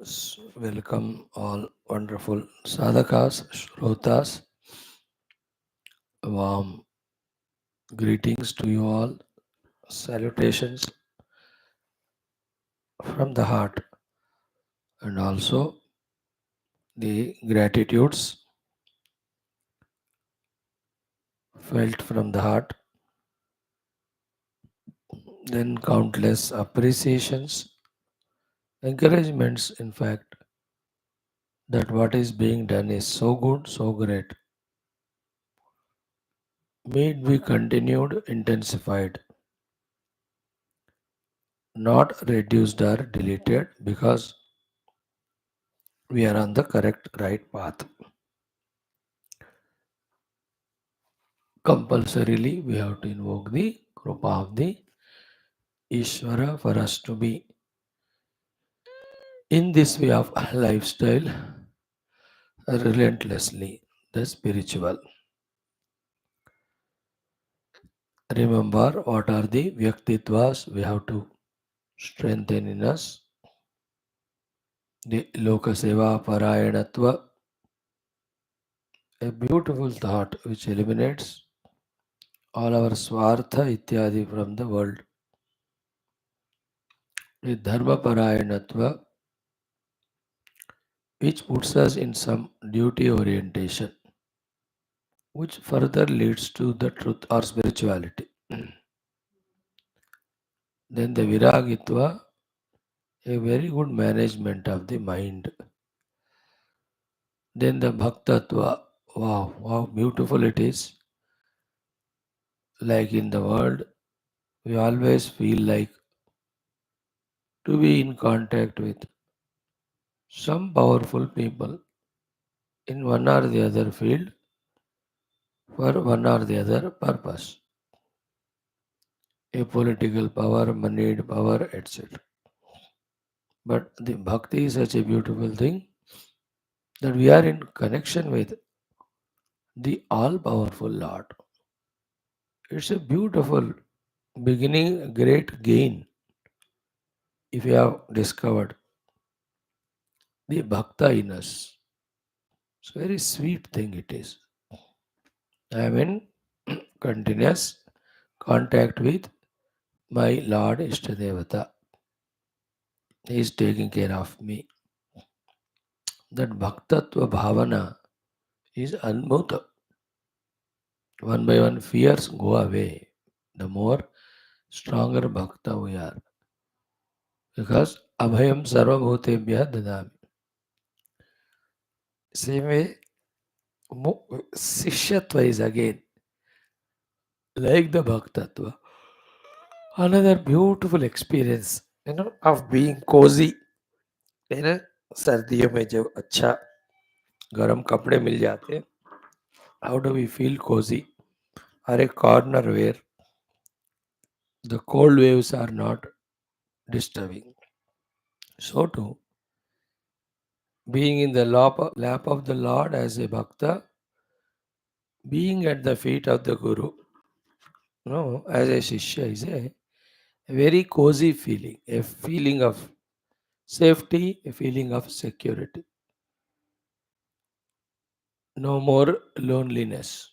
Welcome all wonderful sadhakas, shrotas. Warm greetings to you all. Salutations from the heart, and also the gratitudes felt from the heart. Then countless appreciations, encouragements, in fact, that what is being done is so good, so great. May it be continued, intensified, not reduced or deleted, because we are on the correct right path. Compulsorily, we have to invoke the Krupa of the Ishvara for us to be in this way of lifestyle relentlessly, the spiritual. Remember what are the Vyaktitvas we have to strengthen in us. The Lokaseva Parayanatva, a beautiful thought which eliminates all our Swartha Ityadi from the world. The Dharma Parayanatva, which puts us in some duty orientation, which further leads to the truth or spirituality. Then the Viragitva, a very good management of the mind. Then the Bhaktatva, wow, how beautiful it is. Like in the world, we always feel like to be in contact with some powerful people in one or the other field for one or the other purpose. A political power, moneyed power, etc. But the bhakti is such a beautiful thing that we are in connection with the all powerful Lord. It's a beautiful beginning, a great gain if you have discovered the bhakta in us. It's a very sweet thing it is. I am in continuous contact with my Lord Ishtadevata. He is taking care of me. That bhaktatva bhavana is anmuta. One by one, fears go away. The more stronger bhakta we are. Because abhayam sarvabhutebhya dadami. Same way, Sishyatva is again like the Bhaktatva. Another beautiful experience, of being cozy. सर्दियों में जब अच्छा गर्म कपड़े मिल जाते हैं, how do we feel cozy? Or a corner where the cold waves are not disturbing. So too, being in the lap of the Lord as a bhakta, being at the feet of the Guru, as a Shishya is a very cozy feeling, a feeling of safety, a feeling of security. No more loneliness.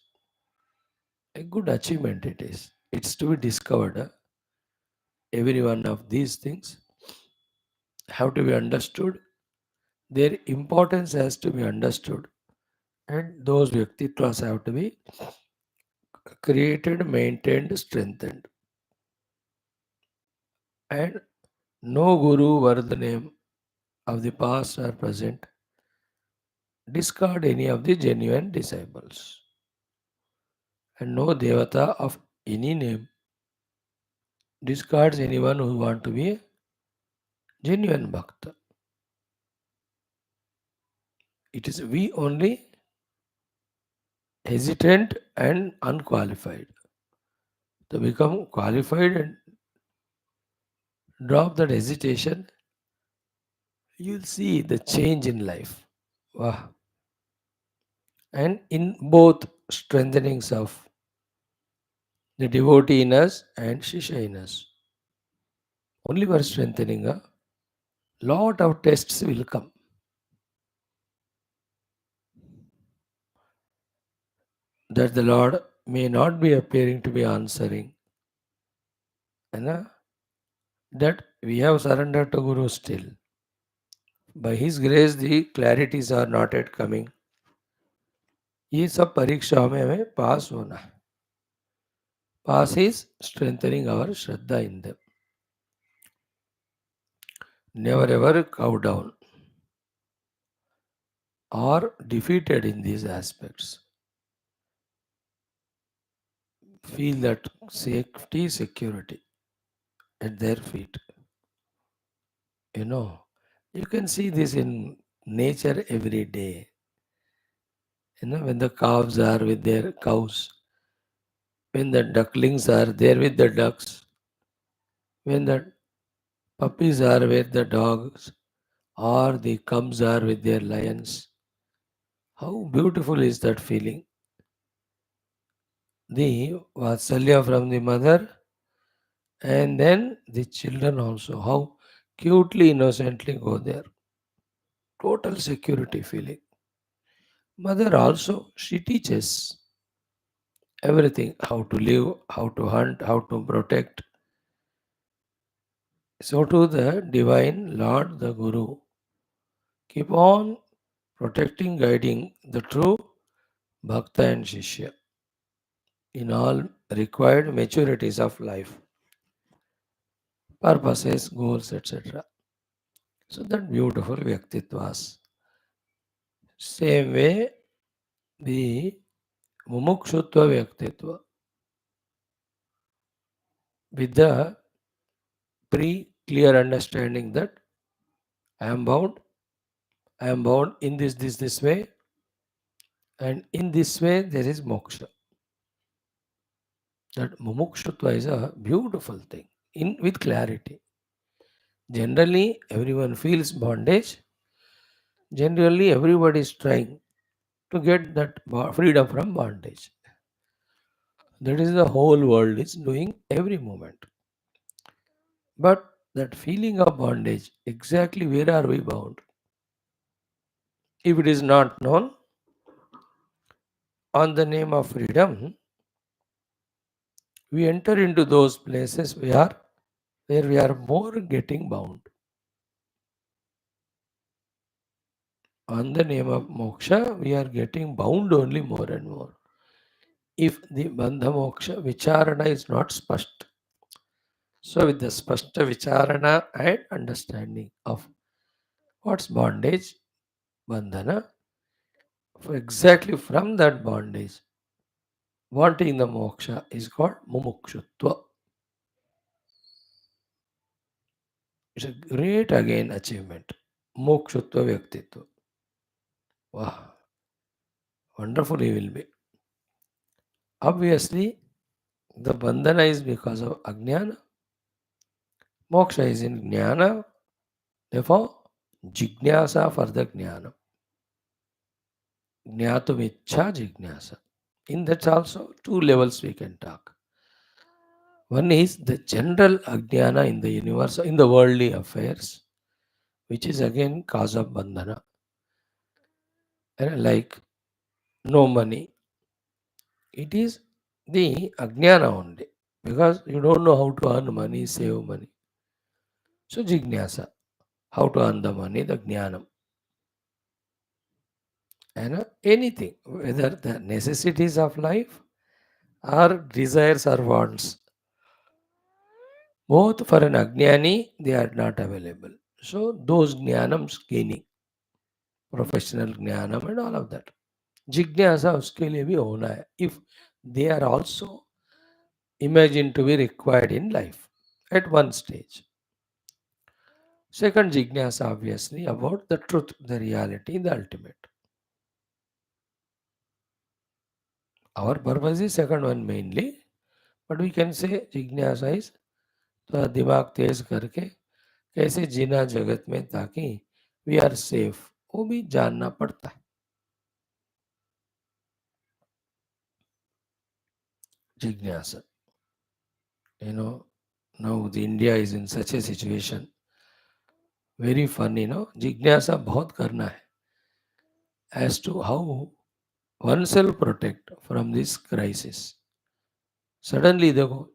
A good achievement it is. It's to be discovered. Every one of these things have to be understood. Their importance has to be understood. And those Vyaktitvas have to be created, maintained, strengthened. And no Guru were the name of the past or present. Discard any of the genuine disciples. And no Devata of any name discards anyone who want to be a genuine Bhakta. It is we only hesitant and unqualified. To become qualified and drop that hesitation, you'll see the change in life. Wow. And in both strengthenings of the devotee in us and Shishya in us. Only for strengthening, lot of tests will come. That the Lord may not be appearing to be answering. And that we have surrendered to Guru still. By His grace, the clarities are not yet coming. ये सब परीक्षाओं में हमें पास होना है. Pass is strengthening our Shraddha in them. Never ever cow down or defeated in these aspects. Feel that safety, security at their feet. You know, you can see this in nature every day. When the calves are with their cows, when the ducklings are there with the ducks, when the puppies are with the dogs, or the cubs are with their lions. How beautiful is that feeling? The Vatsalya from the mother, and then the children also. How cutely, innocently go there. Total security feeling. Mother also, she teaches everything, how to live, how to hunt, how to protect. So to the divine Lord, the Guru, keep on protecting, guiding the true Bhakta and Shishya in all required maturities of life, purposes, goals, etc. So that beautiful Vyaktitvas. Same way, the Mumukshutva Vyaktitva with the pre-clear understanding that I am bound in this way, and in this way there is moksha. That mumukshutva is a beautiful thing in with clarity. Generally, everyone feels bondage. Generally, everybody is trying to get that freedom from bondage. That is the whole world is doing every moment. But that feeling of bondage, exactly where are we bound? If it is not known, on the name of freedom, we enter into those places where we are more getting bound. On the name of moksha, we are getting bound only more and more. If the bandha moksha vicharana is not spasht, so with the spashta vicharana and understanding of what's bondage, bandhana, exactly from that bondage, wanting the moksha is called mumukshutva. It's a great again achievement. Mokshutva Vyaktitva. Wow, wonderful he will be. Obviously, the bandhana is because of ajnana. Moksha is in jnana. Therefore, jignasa for the jnana. Jnatum ichha jignasa. In that also, two levels we can talk. One is the general ajnana in the universe, in the worldly affairs, which is again cause of bandhana. Like no money. It is the ajnana only. Because you don't know how to earn money, save money. So jignasa, how to earn the money, the jnanam. And anything, whether the necessities of life or desires or wants, both for an ajnani, they are not available. So those jnanams gaining, professional jnanam and all of that. Jignasa uske liye bhi hona hai. If they are also imagined to be required in life at one stage. Second jignasa obviously about the truth, the reality, the ultimate. Our purpose is second one mainly, but we can say जिज्ञासा is थोड़ा दिमाग तेज करके कैसे जीना जगत में ताकि we are safe वो भी जानना पड़ता है. जिज्ञासा, you know, now the India is in such a situation very funny no, जिज्ञासा बहुत करना है as to how oneself protect from this crisis. Suddenly देखो,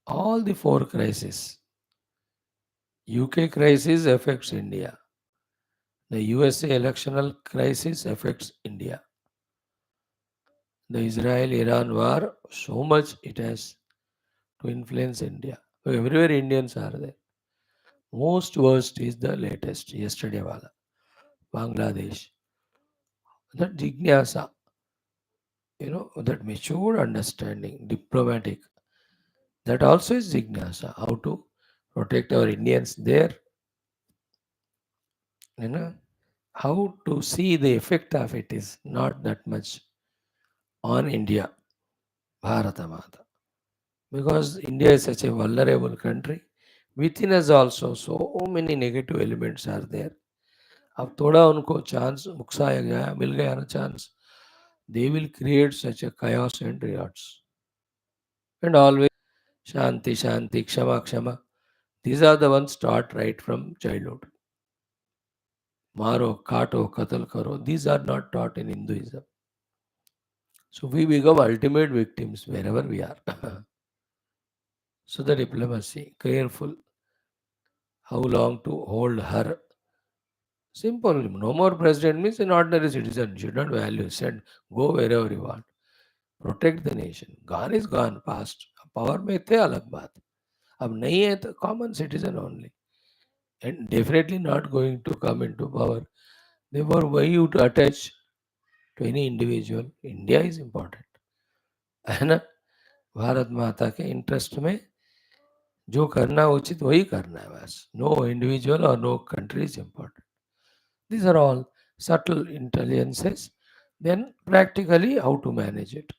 all the four crises. UK crisis affects India. The USA electional crisis affects India. The Israel-Iran war, so much it has to influence India. So everywhere Indians are there. Most worst is the latest, yesterday wala, Bangladesh. That jignasa, that mature understanding, diplomatic, that also is jignasa. How to protect our Indians there, you know, how to see the effect of it is not that much on India, Bharata Mata. Because India is such a vulnerable country. Within us also, so many negative elements are there. अब थोड़ा उनको chance उकसाया गया, मिल गया ना chance, they will create such a chaos and riots. And always Shanti, Shanti, Kshama, Kshama. These are the ones taught right from childhood. Maro, Kato, Katal Karo. These are not taught in Hinduism. So we become ultimate victims wherever we are. So the diplomacy, careful how long to hold her. Simple. No more president means an ordinary citizen should not value, send, go wherever you want. Protect the nation. Gone is gone, past. Power में थे अलग बात. अब नहीं है तो common citizen only. And definitely not going to come into power. Therefore, why you to attach to any individual? India is important. है ना? भारत माता के इंटरेस्ट में जो करना उचित वही करना है बस. नो इंडिविजुअल और no country is important. These are all subtle intelligences. Then practically how to manage it.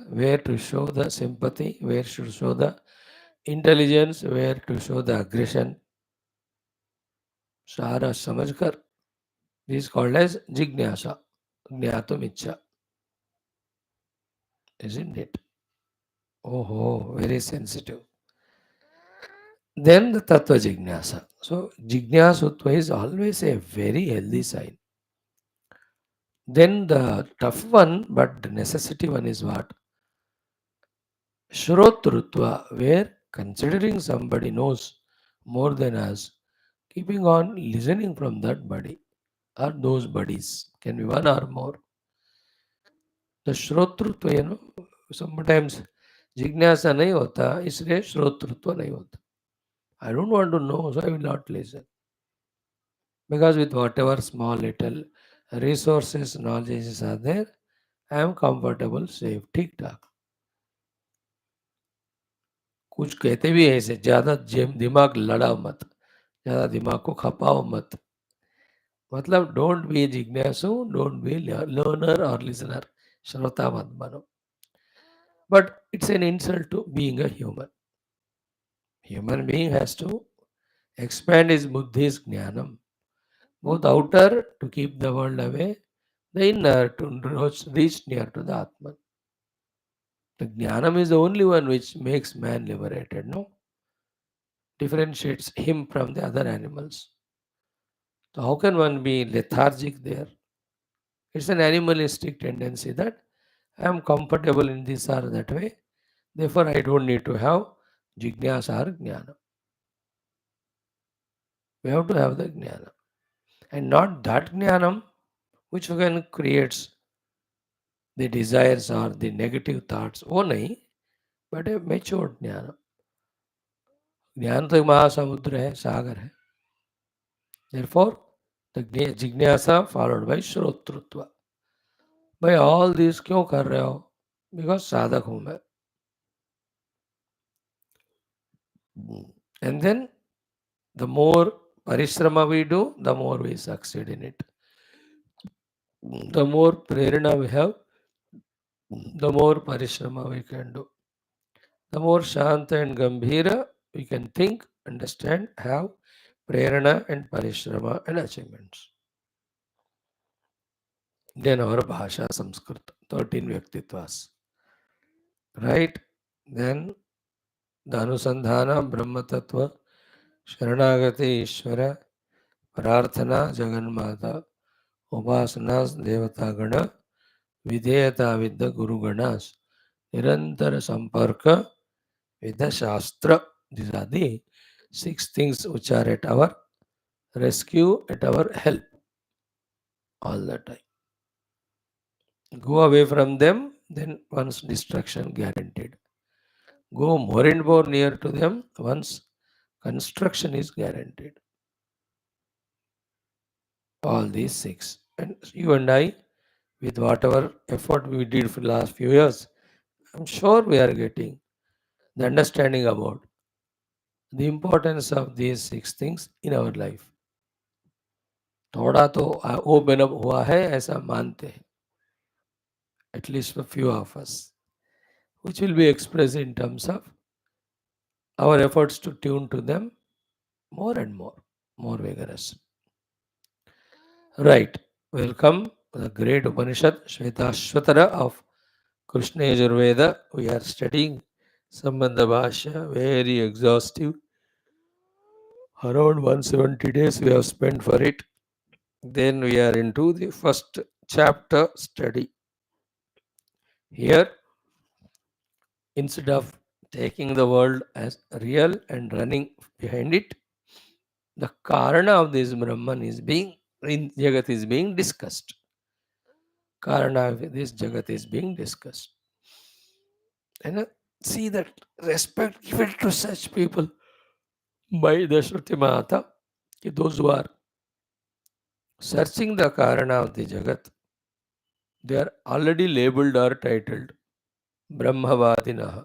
Where to show the sympathy, where to show the intelligence, where to show the aggression. सारा समझकर. This is called as jignasa. Jnatum ichcha. Isn't it? Oh, very sensitive. Then the tattva jignasa. So jignasutva is always a very healthy sign. Then the tough one, but the necessity one is what? Shrotrutva, where considering somebody knows more than us, keeping on listening from that body or those buddies, can be one or more. The Shrotrutva, sometimes जिज्ञासा नहीं होता इसलिए श्रोतृत्व नहीं होता. I don't want to know, so I will not listen. Because with whatever small little resources, knowledges are there, I am comfortable, safe, ठीक ठाक. कुछ कहते भी ऐसे, ज़्यादा दिमाग लड़ाओ मत, ज़्यादा दिमाग को खपाओ मत. मतलब डोंट बी जिज्ञासु, डोंट बी लर्नर और लिसनर, श्रोता मत बनो. But it's an insult to being a human. Human being has to expand his buddhi's jnanam, both outer to keep the world away, the inner to reach near to the Atman. The jnanam is the only one which makes man liberated, no? Differentiates him from the other animals. So how can one be lethargic there? It's an animalistic tendency that I am comfortable in this or that way, therefore I don't need to have jignasa or jnana. We have to have the jnana. And not that jnanam which can creates the desires or the negative thoughts. वो नहीं, but a matured ज्ञान. ज्ञान तो एक महासमुद्र है, सागर है. Therefore, the जिज्ञासा followed by श्रोतृत्व. भाई all this क्यों कर रहे हो? Because साधक हूँ मैं. And then the more parishrama we do, the more we succeed in it. The more prerana we have, the more parishrama we can do. The more shanta and gambhira we can think, understand, have prerana and parishrama and achievements. Then our bhasha Sanskrit, 13 Vyaktitvas. Right? Then the Anusandhana, Brahma Tattva, Sharanagati, Ishvara, Prarthana, Jaganmata, Upasanas, Devata Gana, Videyata with the Guru Ganas, Nirantara Samparka with the Shastra. These are the 6 things which are at our rescue, at our help all the time. Go away from them, then one's destruction guaranteed. Go more and more near to them, one's construction is guaranteed. All these 6. And you and I, with whatever effort we did for the last few years, I'm sure we are getting the understanding about the importance of these 6 things in our life. थोड़ा तो open up हुआ है ऐसा मानते हैं, at least a few of us, which will be expressed in terms of our efforts to tune to them more and more vigorous. Right. Welcome the great Upanishad Shwethashwathara of Krishna Yajurveda. We are studying Sambandha Bhashya, very exhaustive. Around 170 days we have spent for it. Then we are into the first chapter study. Here, instead of taking the world as real and running behind it, the karana of this Brahman is being, in Jagat is being discussed. Karana of this Jagat is being discussed. And see that respect given to such people by the Shruti Mata, those who are searching the Karana of the Jagat, they are already labeled or titled Brahmavadinaha.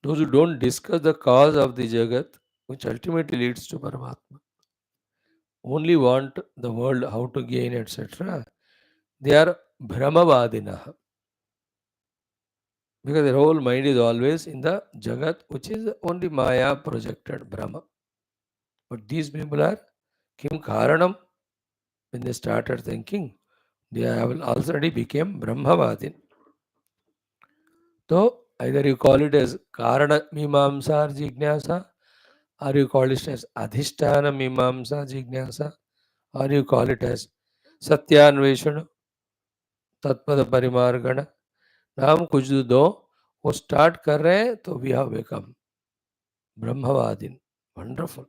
Those who don't discuss the cause of the Jagat, which ultimately leads to Paramatma, only want the world, how to gain, etc., they are Brahmavadinaha. Because their whole mind is always in the Jagat, which is only Maya projected Brahma. But these people are Kim Karanam. When they started thinking, they have already became Brahmavadin. So either you call it as Karana Mimamsa or Jignasa, or you call it as Adhisthana Mimamsa Jignasa, or you call it as Satyanveshana Tatpada Parimargana. नाम कुछ दो वो start कर रहे हैं तो we have become ब्रह्मवादिन. Wonderful.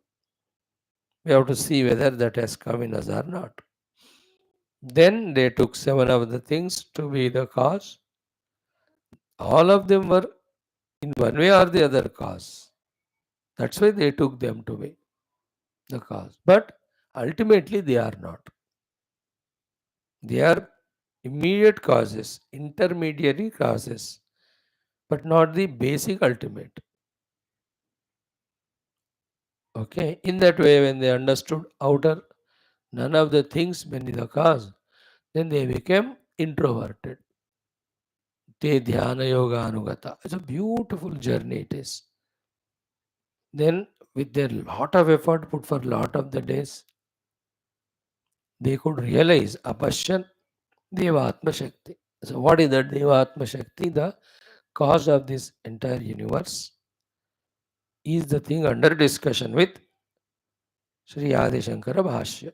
We have to see whether that has come in us or not. Then they took 7 of the things to be the cause. All of them were in one way or the other cause. That's why they took them to be the cause. But ultimately they are not. They are immediate causes, intermediary causes, but not the basic ultimate. Okay, in that way, when they understood outer, none of the things being the cause, then they became introverted. Te dhyana yoga anugata. It's a beautiful journey it is. Then with their lot of effort put for lot of the days, they could realize Bhashyam DEVATMA Shakti. So what is that DEVATMA Shakti? The cause of this entire universe is the thing under discussion with Sri Adi Shankara Bhashya.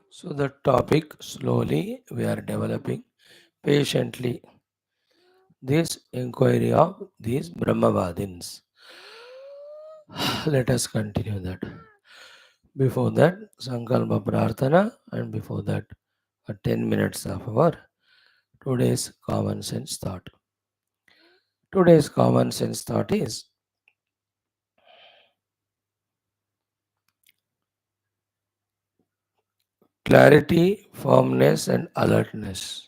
So the topic slowly we are developing patiently this inquiry of these Brahmavadins. Let us continue that. Before that, Sankalpa Prarthana, and before that, 10 minutes of our today's common sense thought. Today's common sense thought is clarity, firmness, and alertness.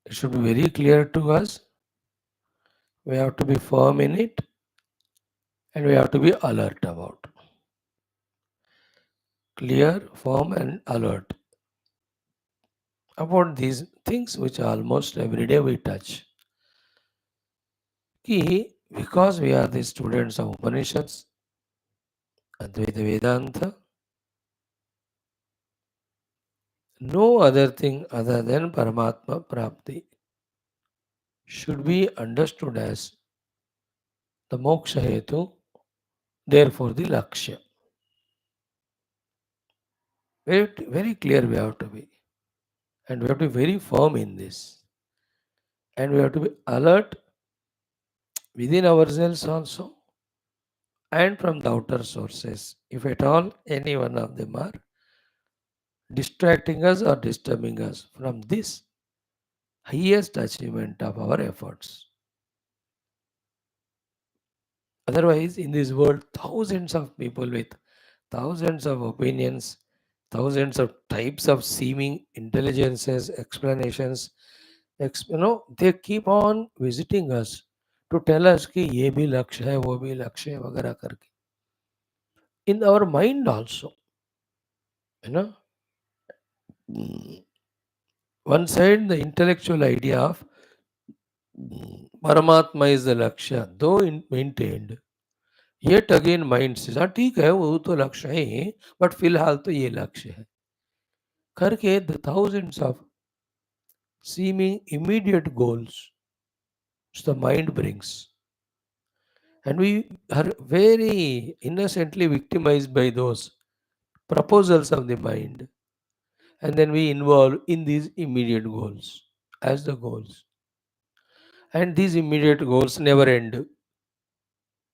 It should be very clear to us. We have to be firm in it and we have to be alert about. Clear, firm, and alert about these things which almost every day we touch. Because we are the students of Upanishads, Advaita Vedanta, no other thing other than Paramatma Prapti should be understood as the moksha hetu, therefore the lakshya. Very clear we have to be. And we have to be very firm in this. And we have to be alert within ourselves also and from the outer sources. If at all any one of them are distracting us or disturbing us from this highest achievement of our efforts. Otherwise, in this world, thousands of people with thousands of opinions, thousands of types of seeming intelligences, explanations, they keep on visiting us to tell us कि ये भी लक्ष्य है वो भी लक्ष्य है वगैरह करके. In our mind also, you know, one side the intellectual idea of Paramatma is the Lakshya, though maintained. Yet again mind says, हाँ ठीक है वो तो लक्ष्य है ही, बट फिलहाल तो ये लक्ष्य है करके the thousands of seeming immediate goals which the mind brings. And we are very innocently victimized by those proposals of the mind. And then we involve in these immediate goals as the goals. And these immediate goals never end.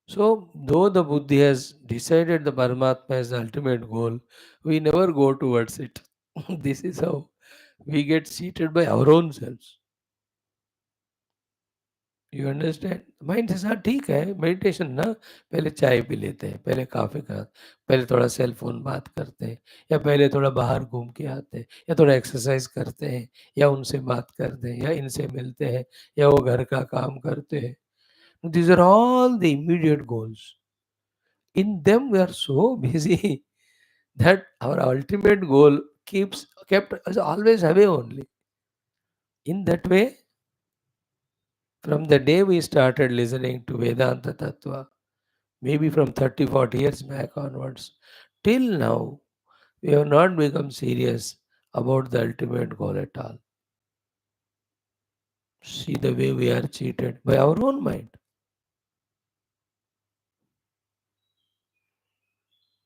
So, though the Buddhi has decided the Paramatma as the ultimate goal, we never go towards it. This is how we get cheated by our own selves. You understand? Mind says, हाँ ठीक है meditation ना पहले चाय P लेते हैं पहले coffee खा पहले थोड़ा सेल फोन बात करते हैं या पहले थोड़ा बाहर घूम के आते हैं या थोड़ा एक्सरसाइज करते हैं या उनसे बात करते हैं या इनसे मिलते हैं या वो घर का काम करते हैं. These are all the immediate goals. In them we are so busy that our ultimate goal kept us always away only. In that way, from the day we started listening to Vedanta Tattva, maybe from 30, 40 years back onwards, till now, we have not become serious about the ultimate goal at all. See the way we are cheated by our own mind.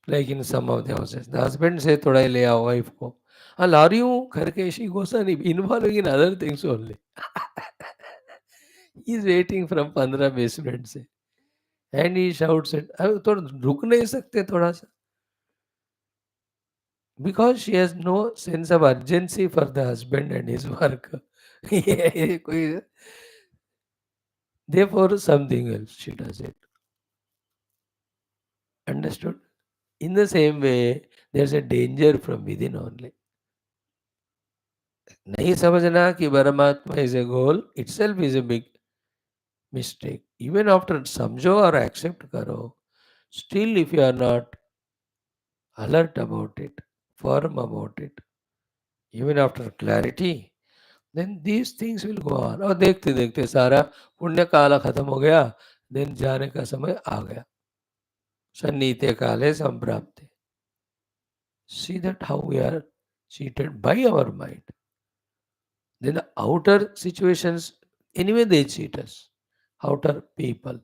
Like in some of the houses, the husband say, "Thoda le aao wife ko." हाँ ला रही हूँ करके she goes on involving in other things only. He is waiting from 15-20 minute से and he shouts it. अब तो रुक नहीं सकते थोड़ा सा because she has no sense of urgency for the husband and his work. ये कोई therefore something else she does it. Understood? In the same way, there's a danger from within only. नहीं समझना कि परमात्मा is a goal itself is a big mistake. Even after समझो और accept करो, still if you are not alert about it, firm about it, even after clarity, then these things will go on. और देखते देखते सारा पुण्य काल खत्म हो गया, then जाने का समय आ गया. सन्नीते काले संप्राप्ते. See that how we are cheated by our mind. Then the outer situations, anyway they cheat us. Outer people.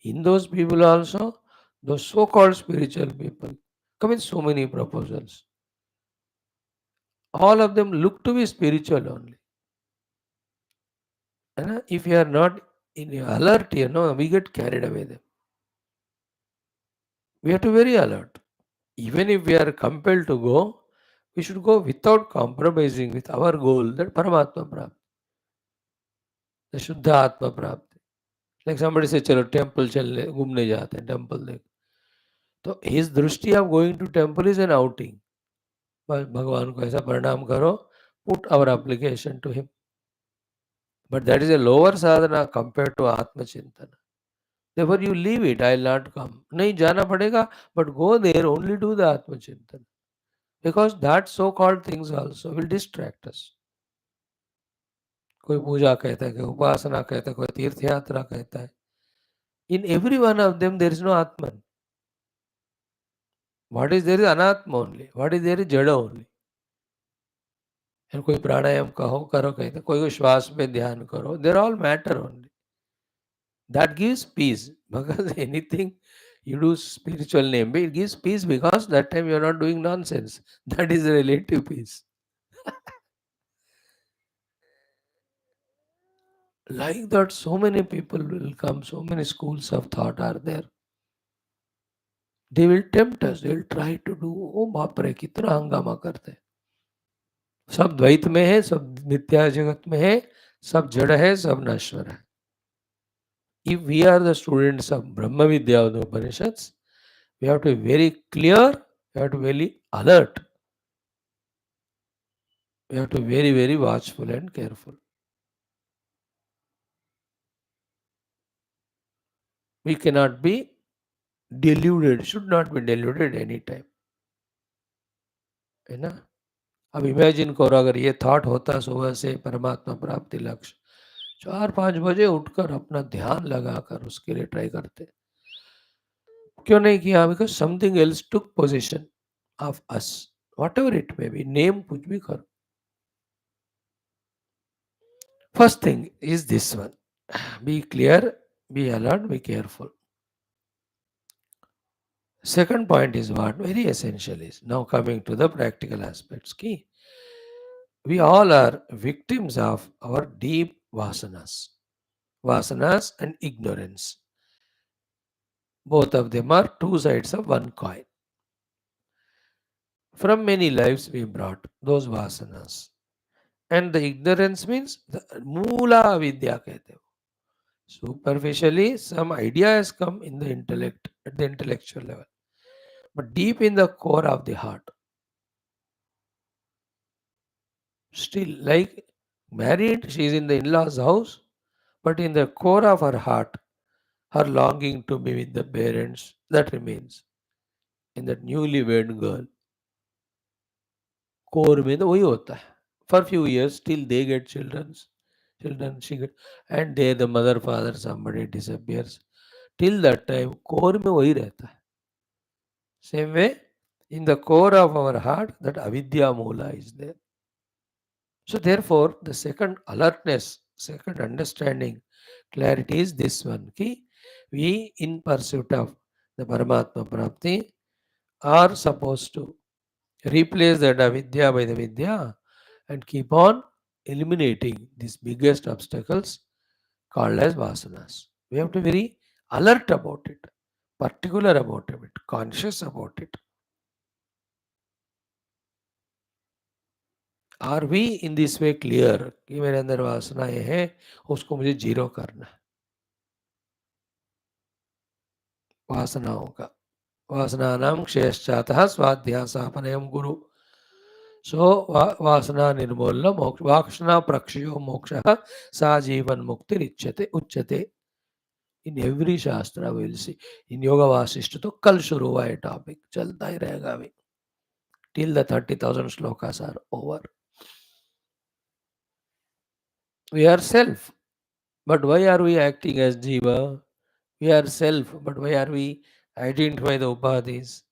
In those people also, those so-called spiritual people come in so many proposals. all of them look to be spiritual only. And if you are not in alert, we get carried away them. We have to be very alert. Even if we are compelled to go, we should go without compromising with our goal, that Paramatma Prapti, the Shuddha Atma Prapti. Like somebody says, चलो temple चलने घूमने जाते हैं temple देख, तो his दृष्टि of going to temple is an outing. बस भगवान को ऐसा प्रणाम करो, put our application to him. But that is a lower sadhana compared to Atma Chintana. Therefore you leave it, I will not come. नहीं जाना पड़ेगा, but go there, only do the Atma Chintana. Because that so-called things also will distract us. कोई पूजा कहता है, कोई उपासना कहता है, कोई तीर्थ यात्रा कहता है. In every one of them there is no Atman. What is there is Anatma only. What is there is Jada only. And कोई प्राणायाम कहो करो कहते, कोई श्वास पे ध्यान करो. They are all matter only. That gives peace. Because anything you do spiritual name, it gives peace because that time you are not doing nonsense. That is relative peace. Like that, so many people will come, so many schools of thought are there. They will tempt us, they will try to do, oh बाप रे कितना हंगामा करते हैं. सब द्वैत में है, सब नित्य जगत में है, सब जड़ है, सब नश्वर है. If we are the students of Brahma Vidya of the Upanishads, we have to be very clear, we have to be very alert, we have to be very, very watchful and careful. We cannot be deluded, should not be deluded any time. है ना? अब imagine करो अगर ये thought होता सुबह से परमात्मा प्राप्ति लक्ष्य, 4-5 बजे उठकर अपना ध्यान लगाकर उसके लिए ट्राई करते. क्यों नहीं किया? Because something else took position of us, whatever it may be, name कुछ भी करो. First thing is this one, be clear, be alert, be careful. Second point is what very essential is. Now coming to the practical aspects. Key. We all are victims of our deep vasanas. Vasanas and ignorance. Both of them are two sides of one coin. From many lives we brought those vasanas. And the ignorance means the moola avidya kehte ho. Superficially, some idea has come in the intellect, at the intellectual level. But deep in the core of the heart, still like married, she is in the in-laws house, but in the core of her heart, her longing to be with the parents, that remains in that newlywed girl. Core में तो वही होता है. For few years till they get children she get, and there the mother father somebody disappears. Till that time core में वही रहता है. Same way in the core of our heart that avidya moola is there. So therefore the second alertness, second understanding, clarity is this one. Ki we in pursuit of the Paramatma Prapti are supposed to replace that avidya by the vidya and keep on eliminating these biggest obstacles called as vasanas. We have to be very alert about it, particular about it, conscious about it. Are we in this way clear कि मेरे अंदर वासनाएं हैं, उसको मुझे zero करना है. वासनाओं का वासनानां क्षयश्चातः स्वाध्यासापनयं गुरु. So वासना निर्मूलन मोक्ष, वासना प्रक्षयो मोक्षः सा जीवन मुक्ति उच्यते. In every shastra we will see. In Yoga Vasishta तो कल शुरू हुआ है टॉपिक, चलता ही रहेगा अभी till the 30,000 shlokas are over. We are self, but why are we acting as jiva? We are self, but why are we identify the upadhis?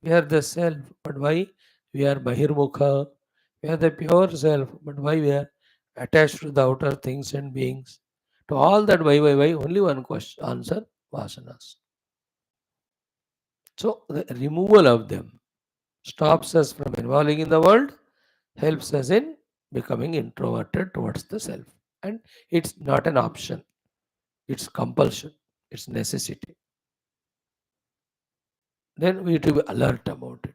We are the self, but why we are bahirmukha? We are the pure self, but why we are attached to the outer things and beings? To all that why, only one question, answer, vasanas. So the removal of them stops us from involving in the world, helps us in becoming introverted towards the self. And it's not an option, it's compulsion, it's necessity. Then we have to be alert about it.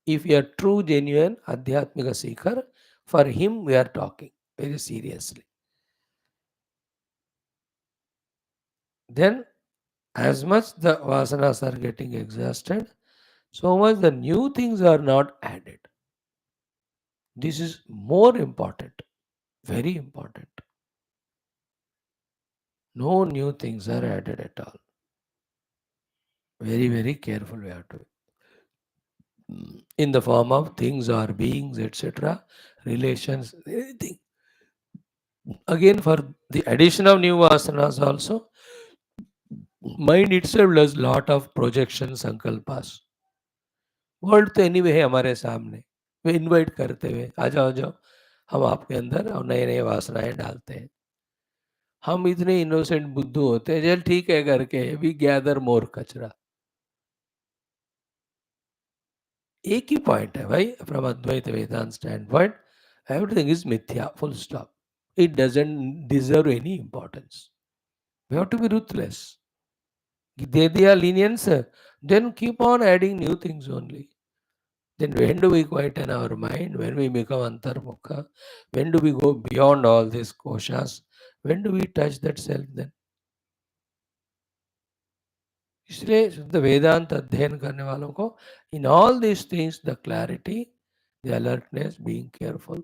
If you are true, genuine Adhyatmika seeker, for him we are talking very seriously. Then, as much the vasanas are getting exhausted, so much the new things are not added. This is more important, very important. No new things are added at all. Very, very careful we have to be. In the form of things or beings, etc., relations, anything. Again, for the addition of new vasanas also, mind itself does lot of projections, sankalpas. World तो any way है हमारे सामने, वे invite करते हुए आ जाओ जाओ, हम आपके अंदर और नए नए वासनाएं डालते हैं. हम इतने इनोसेंट बुद्धू होते हैं, चल ठीक है करके वी गैदर मोर कचरा. एक ही पॉइंट है भाई, from Advaita Vedanta stand point, everything is मिथ्या, full stop. It doesn't deserve any importance. We have to be ruthless. दे दिया leniency, then keep on adding new things only. Then when do we quieten our mind? When we become antarmukha? When do we go beyond all these koshas? When do we touch that self then? इसलिए शुद्ध वेदांत अध्ययन करने वालों को in all these things the clarity, the alertness, being careful,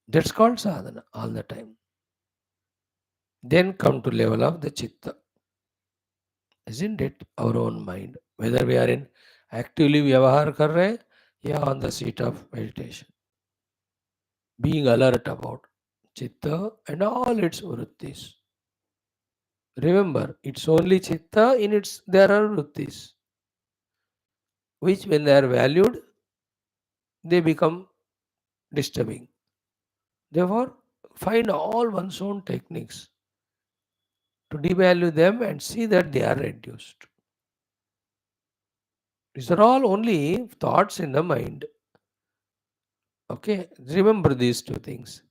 that's called sadhana all the time. Then come to level of the chitta, isn't it? Our own mind, whether we are in actively vyavahar kar rahe hain या on the seat of meditation, being alert about chitta and all its vrittis. Remember, it's only chitta, in its there are vrittis, which when they are valued, they become disturbing. Therefore, find all one's own techniques to devalue them and see that they are reduced. These are all only thoughts in the mind. Okay, remember these two things.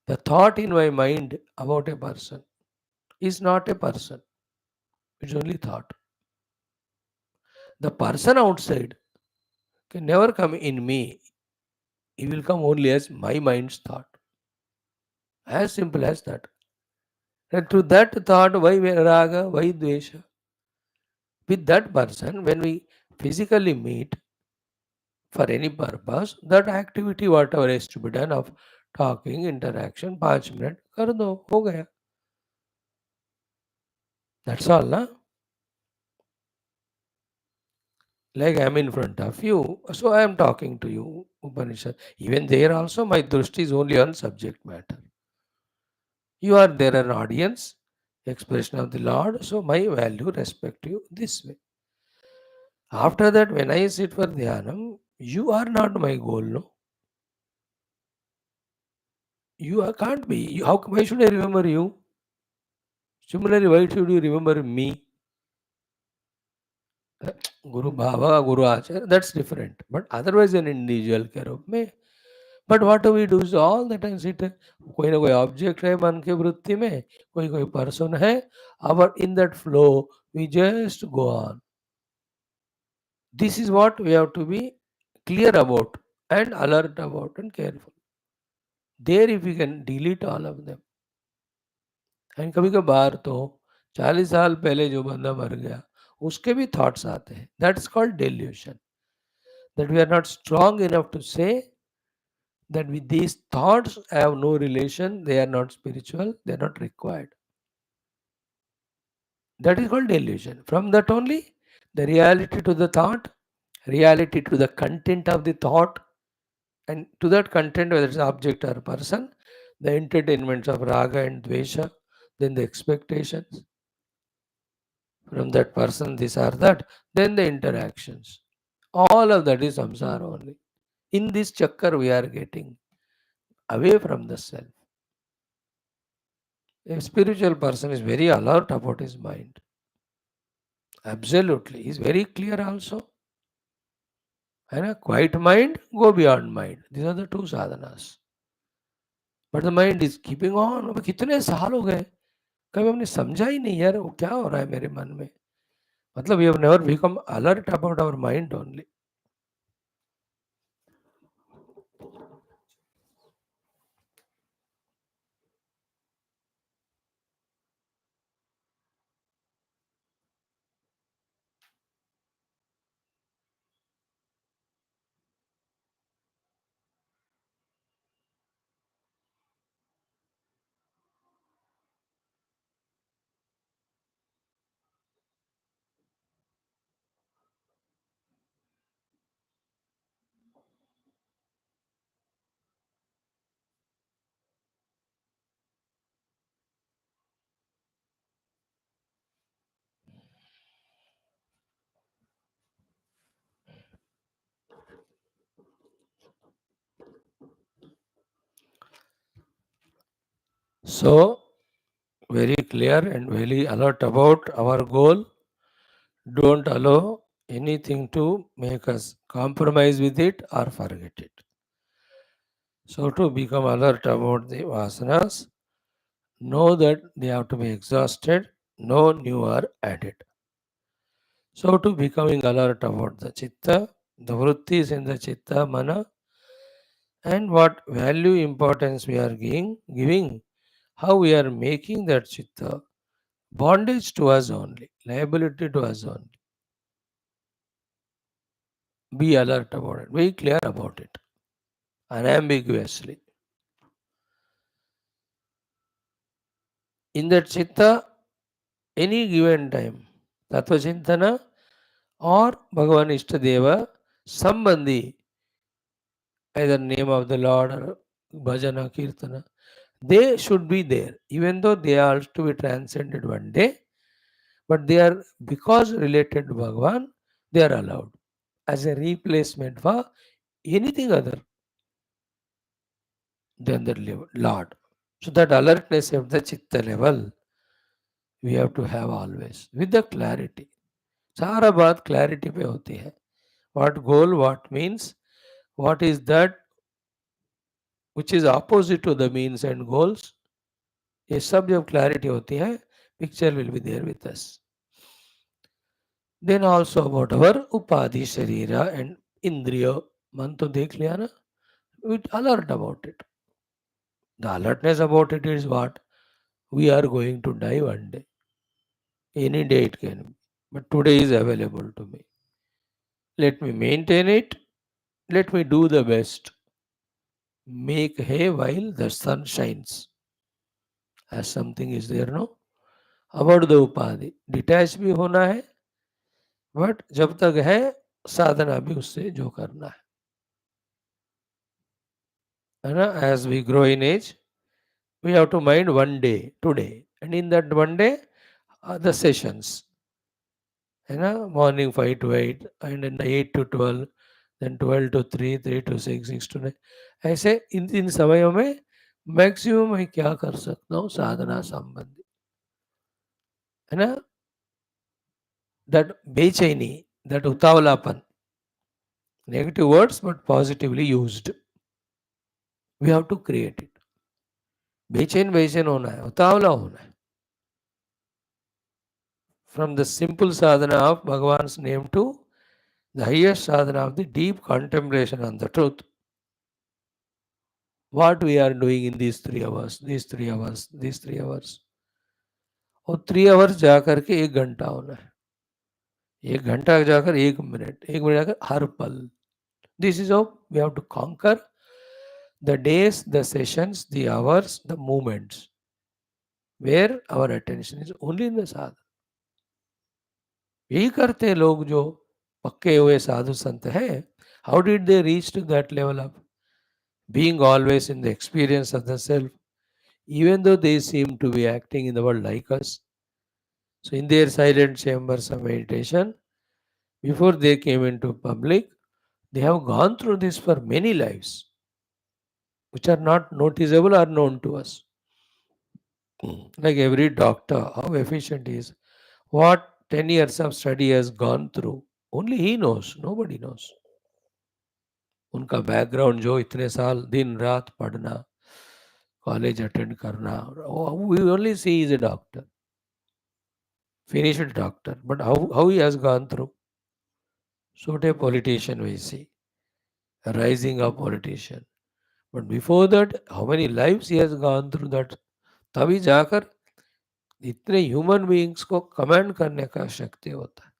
The thought in my mind about a person is not a person, it's only thought. The person outside can never come in me, he will come only as my mind's thought. As simple as that. And to that thought, why raga, why dvesha? With that person, when we physically meet for any purpose, that activity, whatever is to be done of talking, interaction, 5 minutes, kar do, ho gaya. That's all, na? Like I am in front of you, so I am talking to you, Upanishad. Even there also, my drushti is only on subject matter. You are there an audience, expression of the Lord, so my value respect you this way. After that, when I sit for dhyanam, you are not my goal, no? You can't be. Why should I remember you? Similarly, why should you remember me? Guru Bhava, Guru Acharya, that's different. But otherwise, an individual के रूप में. But what do we do is all the time sit, कोई ना कोई object है मन के वृत्ति में, कोई person है, our in that flow, we just go on. This is what we have to be clear about and alert about and careful. There if we can delete all of them. And कभी कभार तो 40 साल पहले जो बंदा मर गया उसके भी थॉट्स आते हैं. That is called delusion. That we are not strong enough to say that with these thoughts have no relation, they are not spiritual, they are not required. That is called delusion. From that only, the reality to the thought, reality to the content of the thought, and to that content, whether it's object or person, the entertainments of raga and dvesha, then the expectations from that person, this or that, then the interactions. All of that is samsara only. In this chakkar, we are getting away from the self. A spiritual person is very alert about his mind. Absolutely. He is very clear also. है ना. Quiet mind, go beyond mind. These are the two sadhanas. But the mind is keeping on. अब कितने साल हो गए, कभी हमने समझा ही नहीं यार वो क्या हो रहा है मेरे मन में. मतलब we have never become alert about our mind only. So very clear and very alert about our goal. Don't allow anything to make us compromise with it or forget it. So to become alert about the vasanas, know that they have to be exhausted, no new are added. So to becoming alert about the chitta, the vrittis in the chitta, mana, and what value importance we are giving, how we are making that chitta bondage to us only, liability to us only. Be alert about it, be clear about it, unambiguously. In that chitta, any given time, Tattva Chintana or Bhagavan Ishtadeva, Sambandhi, either name of the Lord or Bhajana, Kirtana, they should be there, even though they are to be transcended one day, but they are, because related to Bhagavan, they are allowed as a replacement for anything other than the Lord. So that alertness of the chitta level we have to have always with the clarity. सारा बात clarity पे होती है. What goal, what means, what is that which is opposite to the means and goals. ये सब जब clarity होती है, picture will be there with us. Then also about our upadhi sharira and indriya, मन तो देख लिया ना, with alert about it. The alertness about it is what? We are going to die one day. Any day it can be. But today is available to me. Let me maintain it. Let me do the best. Make hay while the sun shines. As something is there, no? About the upadhi. Detach भी होना है, but जब तक है साधना भी उससे जो करना है ना. As we grow in age, we have to mind one day, today. And in that one day, the sessions. है ना, morning 5 to 8 and then 8 to 12, then 12 to 3, 3 to 6, 6 to 9. ऐसे इन समयों में मैक्सिमम मैं क्या कर सकता हूँ साधना संबंधी, है ना. That बेचैनी, that उतावलापन, negative words but positively used, we have to create it. बेचैन बेचैन होना है, उतावला होना है. From the simple sadhana of Bhagavan's name to the highest sadhana of the deep contemplation on the truth. What we are doing in these 3 hours, these 3 hours, these 3 hours. और 3 hours जाकर के 1 घंटा होना है, 1 घंटा जाकर 1 मिनट, 1 मिनट जाकर हर पल. This is how we have to conquer the days, the sessions, the hours, the moments where our attention is only in the साधन. यही करते हैं लोग जो पक्के हुए साधु संत हैं. How did they reach to that level of being always in the experience of the self, even though they seem to be acting in the world like us. So, in their silent chambers of meditation, before they came into public, they have gone through this for many lives, which are not noticeable or known to us. Like every doctor, how efficient he is, what 10 years of study has gone through, only he knows, nobody knows. उनका background जो इतने साल दिन रात पढ़ना, college attend करना, we only see is a doctor, finished doctor, but how he has gone through. So a politician we see, a rising up politician. But before that, how many lives he has gone through that, तभी जाकर इतने human beings को command करने का शक्ति होता है.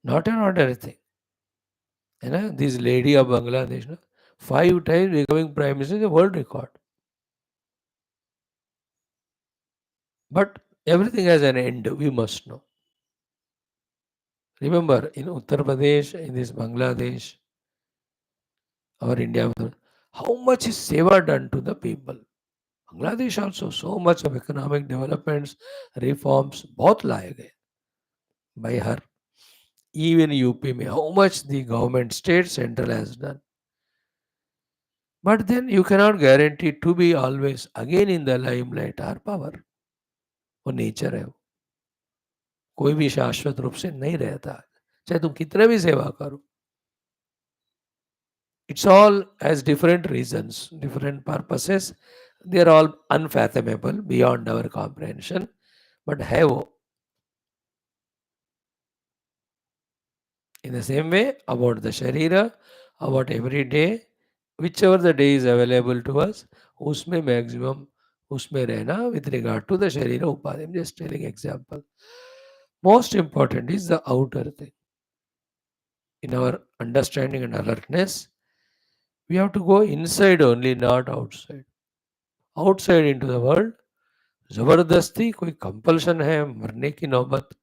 Not an ordinary thing है ना. दिस लेडी ऑफ बांग्लादेश ना 5 times becoming prime minister is a world record. But everything has an end, we must know. Remember, in Uttar Pradesh, in this Bangladesh, our India, how much is seva done to the people. Bangladesh also, so much of economic developments, reforms, बहुत लाए गए by her. Even UP में, how much the government, state, central has done. But then you cannot guarantee to be always again in the limelight or power. वो nature है. कोई भी शाश्वत रूप से नहीं रहता, चाहे तुम कितने भी सेवा करो. It's all has different reasons, different purposes. They are all unfathomable, beyond our comprehension. But है वो. In the same way, about the Sharira, about every day, whichever the day is available to us, उसमें maximum उसमें रहना with regard to the Sharira Upadhi. I'm just telling example. Most important is the outer thing. In our understanding and alertness, we have to go inside only, not outside. Outside into the world, जबरदस्ती कोई compulsion है मरने की नौबत,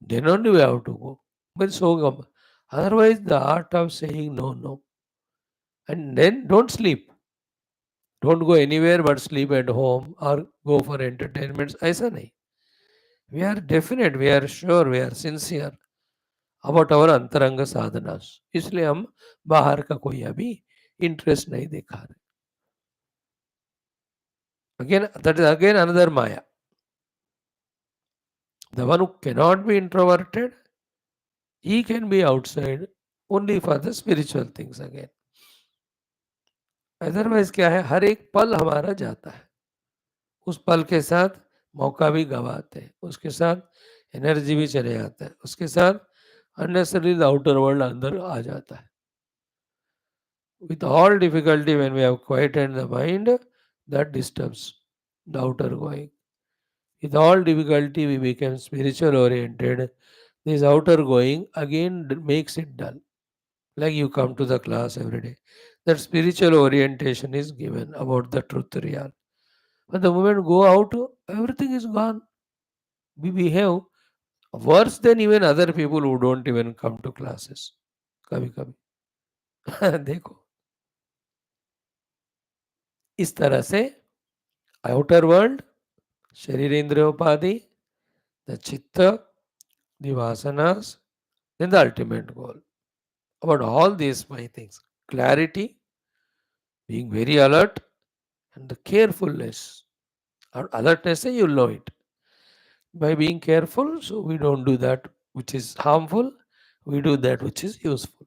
then only we have to go. But so otherwise, the art of saying no, no. And then don't sleep. Don't go anywhere but sleep at home or go for entertainments. ऐसा नहीं. We are definite, we are sure, we are sincere about our अंतरंग साधनास. इसलिए हम बाहर का कोई अभी interest नहीं दिखा रहे. Again, that is again another Maya. The one who cannot be introverted, he can be outside only for the spiritual things again. Otherwise क्या है, हर एक पल हमारा जाता है. उस पल के साथ मौका भी गवाते हैं, उसके साथ एनर्जी भी चले जाता है, उसके साथ अननेसेसरी द आउटर वर्ल्ड अंदर आ जाता है. With all difficulty, when we have quieted the mind, that disturbs the outer going. With all difficulty, we become spiritual oriented. This outer going again makes it dull. Like you come to the class every day. That spiritual orientation is given about the truth real. But the moment go out, everything is gone. We behave worse than even other people who don't even come to classes. कभी कभी देखो इस तरह से outer world, Sharirendriyopadhi, the Chitta, the Vasanas, then the ultimate goal. About all these five things, clarity, being very alert, and the carefulness. Or alertness, you know it. By being careful, so we don't do that which is harmful, we do that which is useful.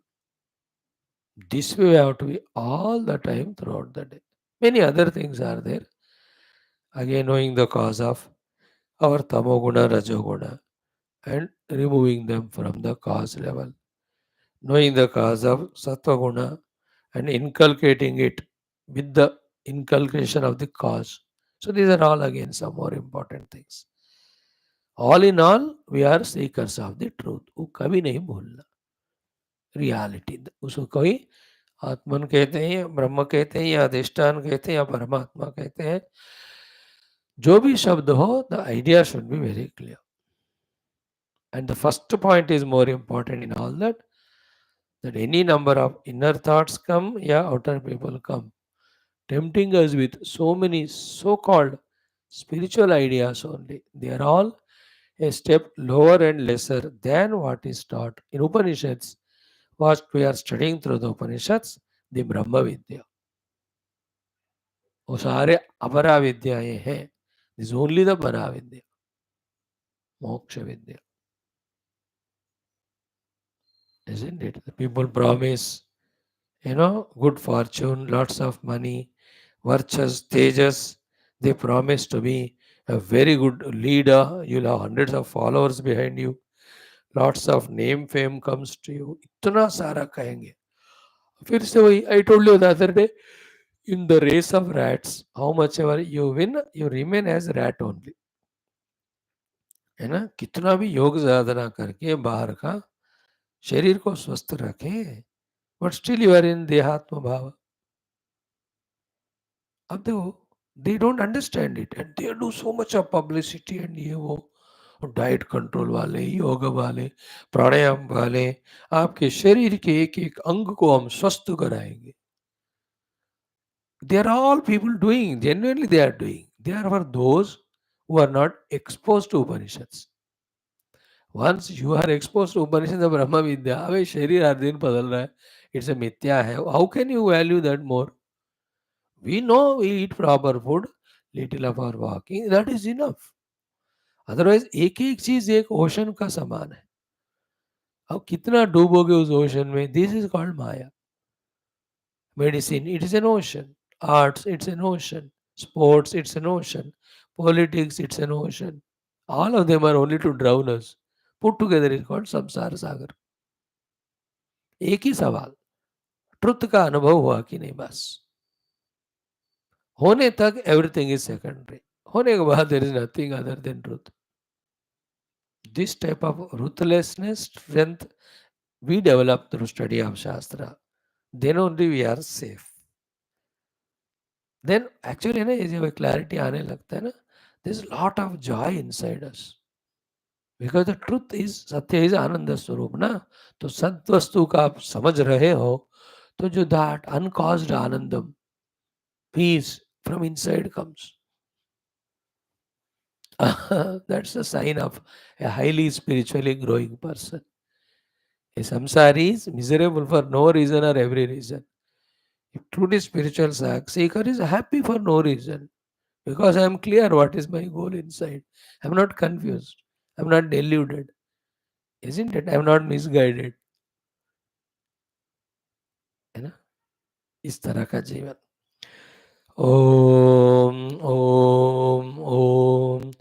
This way we have to be all the time throughout the day. Many other things are there. Again, knowing the cause of our tamoguna, rajoguna, and removing them from the cause level. Knowing the cause of sattva and inculcating it with the inculcation of the cause. So these are all again some more important things. All in all, we are seekers of the truth. वो कभी नहीं भूलना. Reality उसको कोई आत्मन कहते हैं या ब्रह्म कहते हैं या अधिष्ठान कहते हैं या परमात्मा कहते हैं. जो भी शब्द हो, the idea should be very clear. And the first point is more important in all that any number of inner thoughts come, yeah, outer people come, tempting us with so many so-called spiritual ideas only. They are all a step lower and lesser than what is taught in Upanishads. What we are studying through the Upanishads, the Brahma Vidya. वो सारे अपरा विद्याएं हैं. This only the परा विद्या, मोक्ष विद्या. isn't it? The people promise, good fortune, lots of money, virtues, tejas. They promise to be a very good leader. You'll have hundreds of followers behind you. Lots of name, fame comes to you. इतना सारा कहेंगे. फिर से वही, I told you the other day, in the race of rats, how much ever you win, you remain as rat only. है ना? कितना भी योग साधना करके बाहर का शरीर को स्वस्थ रखें, but still you are in देहात्म भाव. अब देखो, they don't understand it and they do so much of publicity and ये वो डाइट कंट्रोल वाले, योग वाले, प्राणायाम वाले, आपके शरीर के एक एक अंग को हम स्वस्थ कराएंगे. They are all people doing, genuinely they are doing. They are for those who are not exposed to Upanishads. Once you are exposed to Upanishads of Brahma Vidya, अबे शरीर हर दिन बदल रहा है, it's a मिथ्या है. How can you value that more? We know we eat proper food, little of our walking, that is enough. Otherwise एक एक चीज एक ओशन का समान है. अब कितना डूबोगे उस ओशन में. This is called maya. Medicine, it is an ocean. Arts, it's an ocean. Sports, it's an ocean. Politics, it's an ocean. All of them are only to drown us. Put together is called sansar sagar. एक ही सवाल, truth का अनुभव हुआ कि नहीं, बस. होने तक एवरीथिंग इज सेकेंडरी. होने के बाद there is nothing other than truth. This type of ruthlessness, strength, we develop through study of Shastra. Then only we are safe. Then actually ना, ये जब clarity आने लगता है ना, there is a lot of joy inside us. Because the truth is, सत्य is आनंद स्वरूप ना. तो सत्य वस्तु का आप समझ रहे हो, तो जो that uncaused Anandam, peace from inside comes. That's a sign of a highly spiritually growing person. A samsari is miserable for no reason or every reason. If truly spiritual seeker is happy for no reason, because I am clear what is my goal inside. I am not confused. I am not deluded. Isn't it? I am not misguided. है ना? इस तरह का जीवन. ओम ओम ओम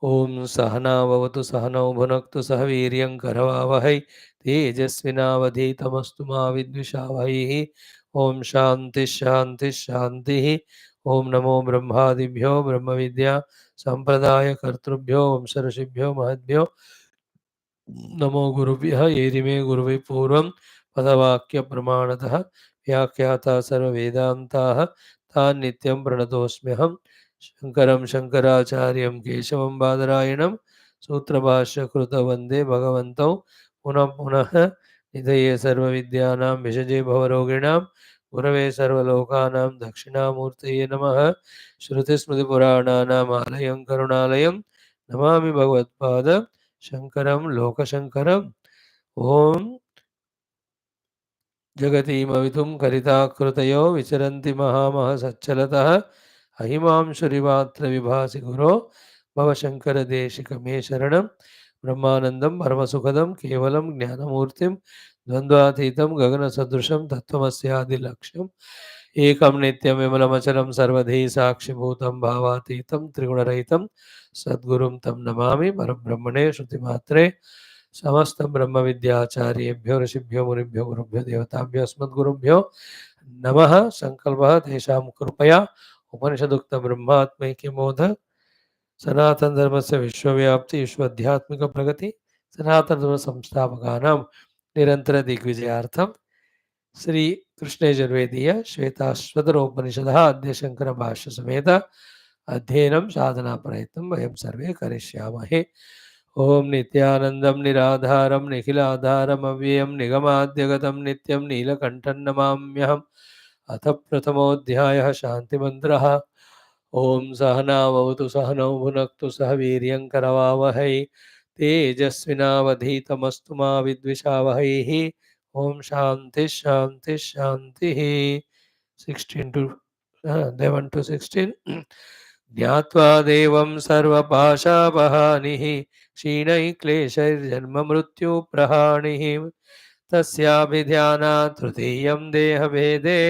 ओम सहनावतु सहनौ भुनक्तु सह वीर्यं करवावहै तेजस्विनावधीतमस्तु मा विद्विषावहै. ओम शांति शांति शांति. ओम नमो ब्रह्मादिभ्यो ब्रह्म विद्या संप्रदाय कर्तृभ्यो वंश ऋषिभ्यो महद्भ्यो नमो गुरुभ्यः. येरिमे गुरुवे पूर्वं पदवाक्य प्रमाणतः व्याख्याता सर्ववेदान्ताः तान् नित्यं प्रणतोऽस्म्यहम्. शङ्करं शङ्कराचार्यं केशवं बादरायणं सूत्रभाष्यकृतौ वन्दे भगवन्तौ पुनः पुनः. निधये सर्वविद्यानां विषजे भवरोगिणां गुरवे सर्वलोकानां दक्षिणामूर्तये नमः. श्रुतिस्मृतिपुराणानाम् आलयं करुणालयं नमामि भगवत्पाद शंकरं लोकशंकरम्. ओम जगतीमवितुं करिताकृतयो विचरन्ति महामह सच्चलतः अहिमांशुरिवात्र विभासि गुरो भवशङ्करदेशिक मे शरणं. ब्रह्मानन्दं परमसुखदं केवलं ज्ञानमूर्तिं द्वन्द्वातीतं गगनसदृशं तत्त्वमस्यादिलक्ष्यम् एकं नित्यं विमलमचलं सर्वधी साक्षिभूतं भावातीतं त्रिगुणरहितं सद्गुरुं तं नमामि. परब्रह्मणे श्रुतिमात्रे समस्त ब्रह्म विद्याचार्येभ्यो ऋषिभ्यो मुनिभ्यो गुरुभ्यो देवताभ्यो अस्मद्गुरुभ्यो नमः. संकल्पः तेषां कृपया उपनिषदुक्त ब्रह्मात्मैक्यमोध सनातन धर्मस्य विश्वव्याप्ति विश्वाध्यात्मिक प्रगति सनातन धर्म संस्थापकानां निरंतर दिग्विजयार्थं श्री कृष्ण यजुर्वेदीय श्वेताश्वतर उपनिषदः अद्य शंकर भाष्य समेत अध्ययनं साधना प्रयत्नं वयं सर्वे करिष्यामहे. ओम नित्यानंदं निराधारं निखिलाधारम् अव्ययं निगमाद्यगतं नित्यं नीलकण्ठं नमाम्यहम्. अथ प्रथमोऽध्यायः शान्तिमन्त्रः. ओम सहनावतु सहनौ भुनक्तु सह वीर्यं करवावहै तेजस्विनावधीतमस्तु मा विद्विषावहैः. ओम शांति शांति शांति. 16 to 11 to 16. ज्ञात्वा देवं सर्वपाशापहानिः क्षीणैः क्लेशैर्जन्म मृत्यु प्रहाणिः तस्याभिध्यानात् तृतीयं देहभेदे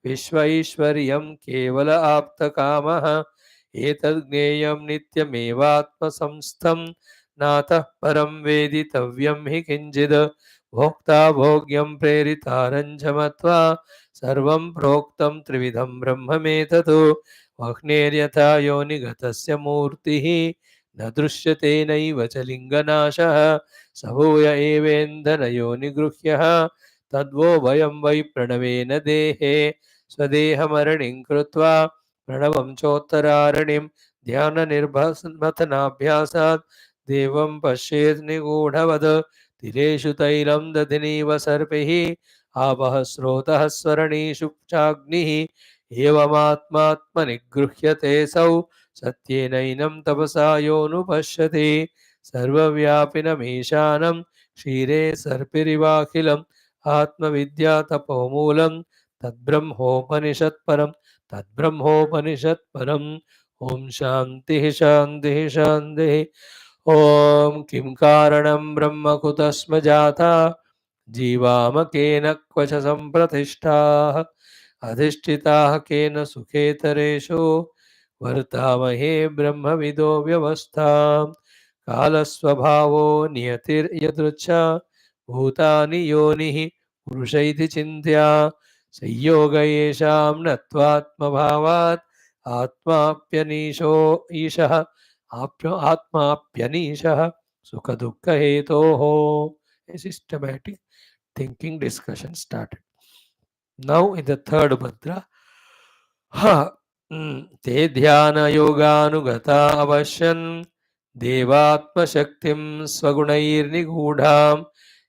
विश्वैश्वर्यं केवल आप्तकामः एतद् ज्ञेयं नित्यमेवात्मसंस्थं नातः परं वेदितव्यं हि किञ्चिद् भोक्ता भोग्यं प्रेरितारञ्च मत्वा सर्वं प्रोक्तं त्रिविधं ब्रह्ममेतत् वह्नेर्यथा योनिगतस्य मूर्तिः न दृश्यते नैव च लिङ्गनाशः स भूय एवेन्धनयोनिगृह्यः तद्वो वयं वै प्रणवेन देहे स्वदेहमरणिं कृत्वा प्रणवं चोत्तरारणिं ध्याननिर्भसनाभ्यासात् देवं पश्येत् निगूढवद तिलेषु तैलं दधिनीव सर्पिः आपः स्रोतः स्वरणीषु चाग्निः एवमात्मात्मनिगृह्यते सौ सत्येनैनं तपसा योऽनुपश्यति सर्वव्यापिनमीशानं क्षीरे सर्पिरिवाखिलम् आत्मविद्या तपोमूलं तद्ब्रह्मोपनिषत्परं तद्ब्रह्मोपनिषत्परम् ॐ शान्तिः शान्तिः शान्तिः ॐ किं कारणं ब्रह्म कुतः स्म जाता जीवामकेन क्व च सम्प्रतिष्ठाः अधिष्ठिताः केन सुखेतरेषु वर्तामहे ब्रह्मविदो व्यवस्थां कालस्वभावो नियतिर्यदृच्छा भूतानि योनिः पुरुष इति चिन्त्या संयोग येषां नत्वात्मभावात् आत्माप्यनीशो ईशः आत्माप्यनीशः सुखदुःखहेतोः. A systematic thinking discussion started. Now in the third mantra, te dhyana yoganugata avasyan devatma-shaktim swagunair-nigudham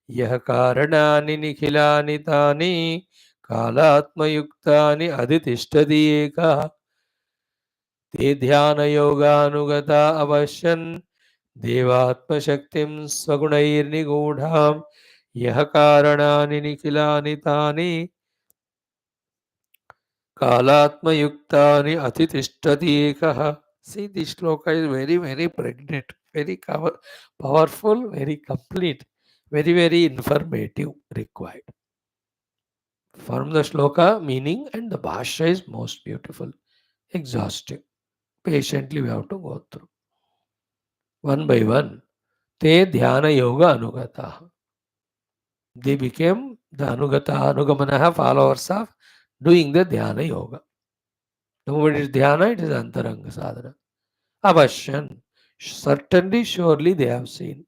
yah karanani nikhilani tani kalatma-yuktani adhitishtadi ekah. Te dhyana yoganugata avasyan देवात्मशक्तिं स्वगुणैर्निगूढां यः कारणानि निखिलानि तानि कालात्मयुक्तानि अतितिष्ठति एकः. See, this shloka is very, very pregnant, very powerful, very complete, very, very informative required. From the shloka meaning and the bhashya is most beautiful, exhaustive. Patiently we have to go through. One by one. Te dhyana yoga anugataha. They became the anugata, anugamanaha, followers of doing the dhyana yoga. Now what is dhyana? It is antaranga sadhana. Avashyan. Certainly, surely they have seen.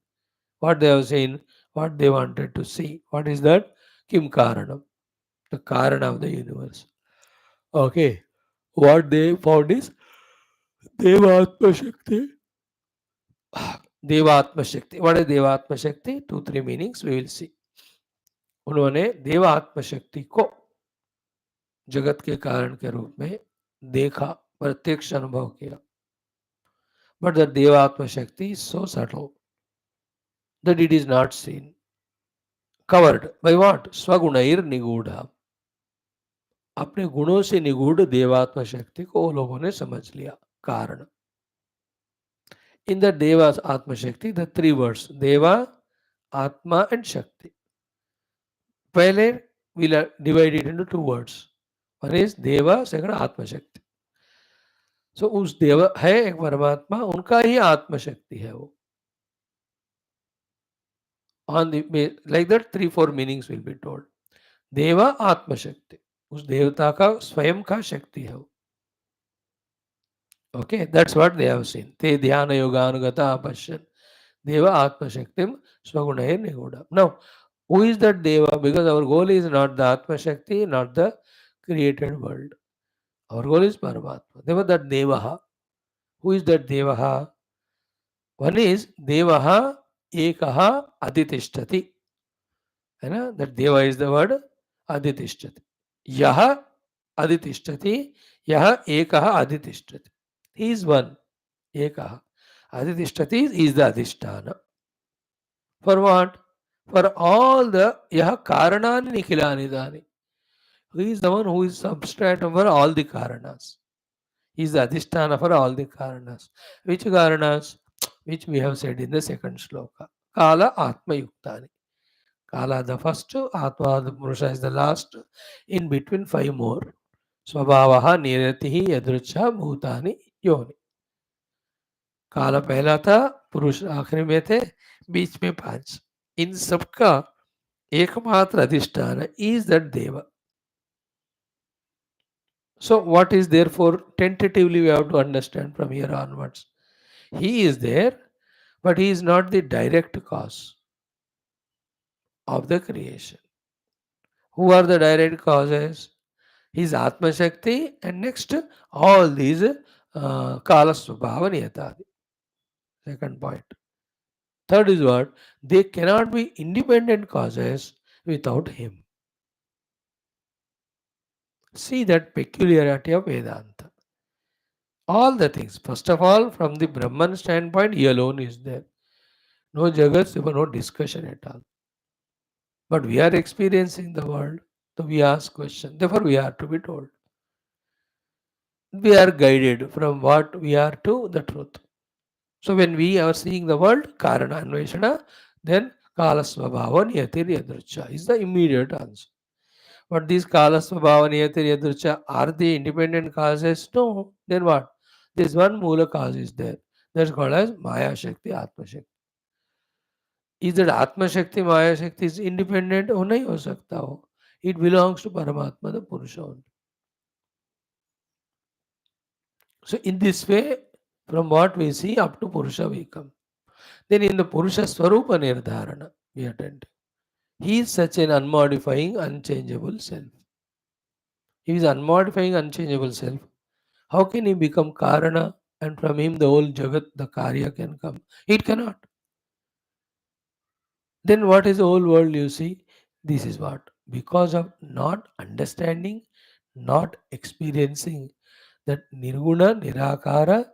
What they have seen, what they wanted to see. What is that? Kim Karanam. The Karana of the universe. Okay. What they found is Devatma Shakti. Devatma Shakti. What is Devatma Shakti? 2-3 meanings we will see. उन्होंने देव आत्मशक्ति को जगत के कारण के रूप में देखा, प्रत्यक्ष अनुभव किया. But the देवात्म शक्ति is so subtle that it is not seen. Covered by what? स्वगुणैर निगूढ़ा. अपने गुणों से निगूढ़ देवात्म शक्ति को वो लोगों ने समझ लिया. कारण. In the Deva Atma Shakti, the 3 words, Deva, Atma and Shakti. पहले we'll divide it into 2 words. One is Deva, second Atma Shakti. So उस देव है एक परमात्मा, उनका ही आत्मशक्ति है वो. On the like that 3-4 meanings will be told. देवा आत्मशक्ति, उस देवता का स्वयं का शक्ति है वो. Okay, that's what they have seen. ते ध्यान योगानुगता पश्यन् देवा आत्मशक्तिम स्वगुणैर निगूढ़ा. Now, who is that deva? Because our goal is not the atma shakti, not the created world. Our goal is Paramatma. Deva, that devaha. Who is that devaha? One is devaha ekaha aditishthati. That deva is the word aditishthati. Yaha aditishthati, yaha ekaha aditishthati. He is one. Ekaha. Aditishthati is the adhisthana. For what? For all the yaha karanani nikhilani dani. He is the one who is substratum for all the karanas. He is the adhisthana for all the karanas. Which karanas? Which we have said in the second shloka. Kala atma yuktani. Kala the first, Atma the Purusha is the last. In between five more. Swabhavaha niratihi yadrucha bhutani yoni. काला पहला था, पुरुष आखिरी में थे, बीच में पांच. इन सबका एकमात्र अधिष्ठान is that Deva. So what is therefore tentatively we have to understand from here onwards. He is there, but he is not the direct cause of the creation. Who are the direct causes? His Atma Shakti, and next all these Kala Swabhava Niyatadi. Second point. Third is what? They cannot be independent causes without him. See that peculiarity of Vedanta. All the things, first of all, from the Brahman standpoint, he alone is there. No Jagat, no discussion at all. But we are experiencing the world, so we ask questions. Therefore, we are to be told. We are guided from what we are to the truth. So when we are seeing the world, Karana Anveshana, then Kala Svabhava Niyatir Yadrucha is the immediate answer. But these Kala Svabhava Niyatir Yadrucha, are they independent causes? No. Then what? This one Mula cause is there. That's called as Maya Shakti, Atma Shakti. Is that Atma Shakti, Maya Shakti is independent? हो नहीं हो सकता हो. It belongs to Paramatma, the Purusha only. So in this way, from what we see up to Purusha we come. Then in the Purusha Swarupa Nirdharana, we attend. He is such an unmodifying, unchangeable self. He is unmodifying, unchangeable self. How can he become Karana and from him the whole Jagat, the Karya can come? It cannot. Then what is the whole world you see? This is what? Because of not understanding, not experiencing that Nirguna, Nirakara,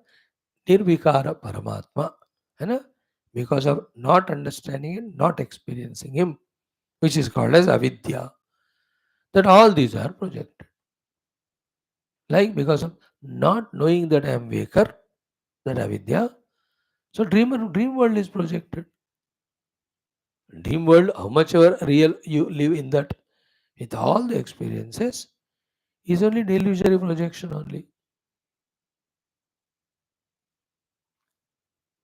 Nirvikara Paramatma. है ना? Because of not understanding and not experiencing him, which is called as avidya. That all these are projected. Like because of not knowing that I am waker, that avidya. So dream world is projected. Dream world, how much ever real you live in that, with all the experiences, is only delusory projection only.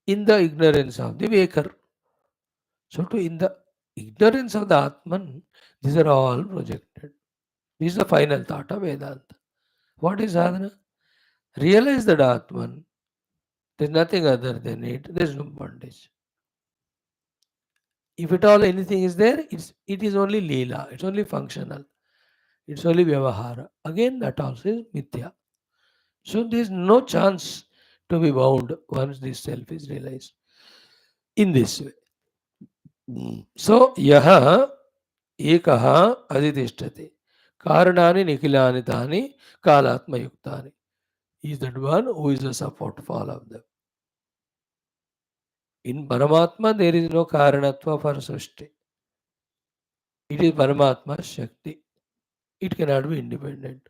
In the ignorance of the waker. So to in the ignorance of the Atman, these are all projected. This is the final thought of Vedanta. What is sadhana? Realize that Atman, there is nothing other than it, there is no bondage. If at all anything is there, it is only Leela, it's only functional, it's only Vyavahara. Again, that also is Mithya. So there is no chance to be bound once this self is realized in this way. So, Yaha Ekaha Aditishtate. Karanani Nikhilani Tani Kalatma Yuktani. He is that one who is the support for all of them. In Paramatma, there is no Karanatva for Srishti. It is Paramatma's Shakti. It cannot be independent.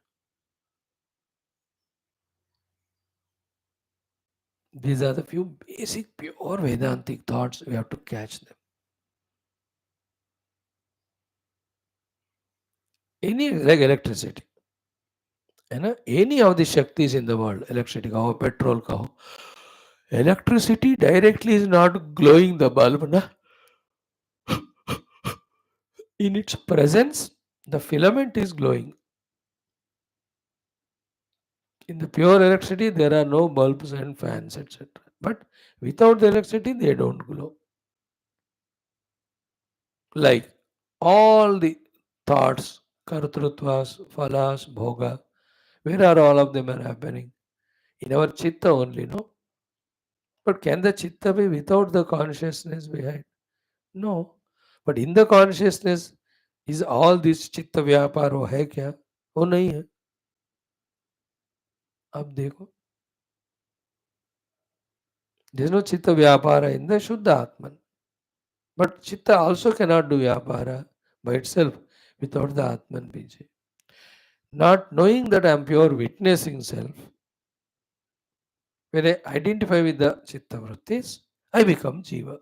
These are the few basic, pure Vedantic thoughts. We have to catch them. Any, like electricity. Any of the Shaktis in the world, electricity, kaho, petrol, kaho, electricity directly is not glowing the bulb. Na? In its presence, the filament is glowing. In the pure electricity, there are no bulbs and fans, etc. But without the electricity, they don't glow. Like all the thoughts, kartrutvas, phalas, bhoga, where are all of them are happening? In our chitta only, no? But can the chitta be without the consciousness behind? No. But in the consciousness, is all this चित्त व्यापार वो है क्या? वो नहीं है. अब देखो, there is no chitta vyapara in the Shuddha Atman. But chitta also cannot do vyapara by itself without the Atman Bija. Not knowing that I am pure witnessing self, when I identify with the chitta vrittis, I become jiva.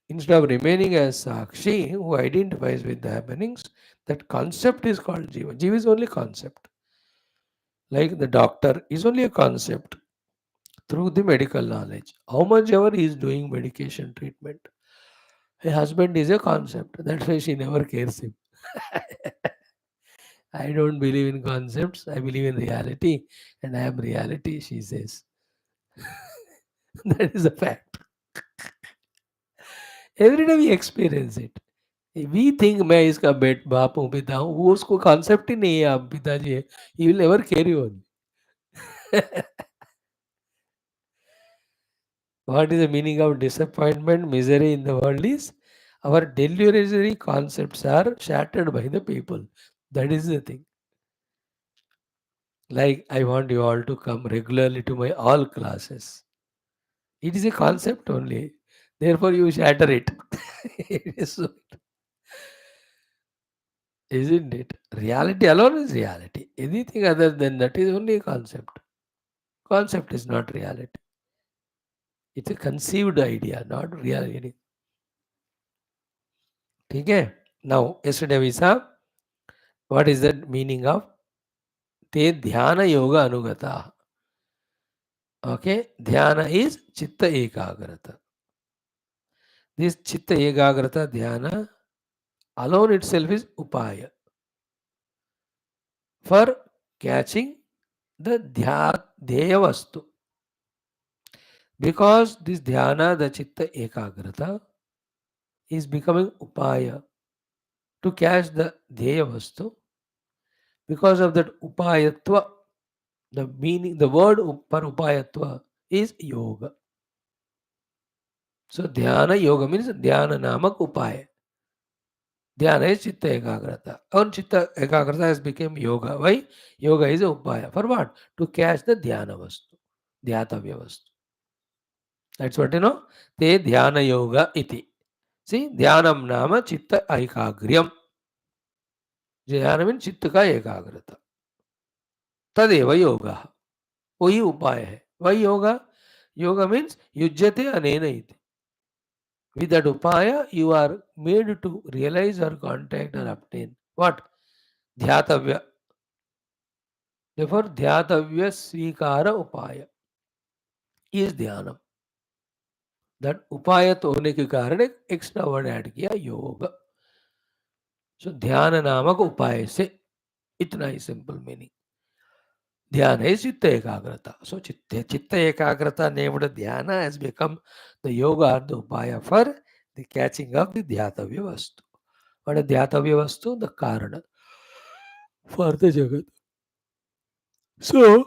Instead of remaining as Sakshi, who identifies with the happenings, that concept is called Jiva. Jiva is only concept. Like the doctor is only a concept through the medical knowledge. How much ever he is doing medication treatment. A husband is a concept. That's why she never cares him. I don't believe in concepts. I believe in reality. And I am reality, she says. That is a fact. Every day we experience it. We think मैं इसका बेट बाप हूँ पिता हूँ वो उसको concept ही नहीं है आप पिताजी है he will never carry on. What is the meaning of disappointment, misery in the world is our delusionary concepts are shattered by the people. That is the thing. Like I want you all to come regularly to my all classes. It is a concept only. Therefore you shatter it. It is so, isn't it? Reality alone is reality. Anything other than that is only a concept. Concept is not reality. It's a conceived idea, not reality. Okay? Now, yesterday we saw what is the meaning of te dhyana yoga anugata. Okay? Dhyana is chitta ekagrata. This chitta ekagrata dhyana alone itself is upaya for catching the dhyaya vastu. Because this dhyana, the chitta ekagrata, is becoming upaya to catch the dhyaya vastu. Because of that upayatva, the meaning, the word for upayatva is yoga. So dhyana yoga means dhyana namak upaya. Dhyana is chitta ekagrata. And chitta ekagrata has become yoga. Why? Yoga is a upaya. For what? To catch the dhyana vastu. Dhyatavya vastu. That's what you know. Te dhyana yoga iti. See, dhyanam nama chitta ekagryam. Dhyana means chitta ka ekagrata. तदेव योग वही उपाय है वही yoga yoga means yujyate anena iti. With that upaya you are made to realize or contact or obtain what dhyatavya. Therefore dhyatavya svikara upaya is dhyanam. That upaya तो होने के कारण एक एक्स्ट्रा वर्ड ऐड किया योग. सो ध्यान नामक उपाय से इतना ही simple meaning. Dhyana is chitta ekagrata. So chitta ekagrata named dhyana has become the yoga or the upaya for the catching of the dhyatavya vastu. What is dhyatavya vastu? The karana for the jagat. So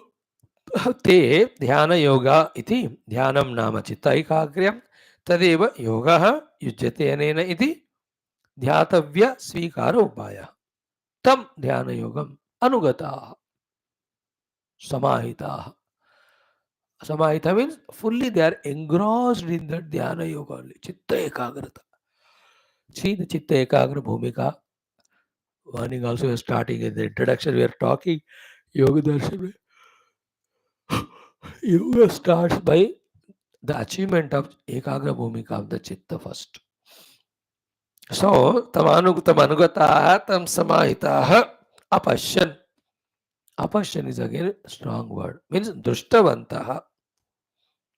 te dhyana yoga iti dhyanam nama chitta ekagriyam tadeva yoga yujyate anena iti dhyatavya svikara upaya. Tam dhyana yogam anugata samahita. Samahita means fully they are engrossed in that dhyana yoga only. Chitta ekagrata. See the chitta ekagra bhumika. Warning also is starting in the introduction. We are talking yoga darshan. Yoga starts by the achievement of ekagra bhumika of the chitta first. So tamanugtam anugataha tam samahitaha apashyan. Apashyan is again a strong word. Means drushtavantaha.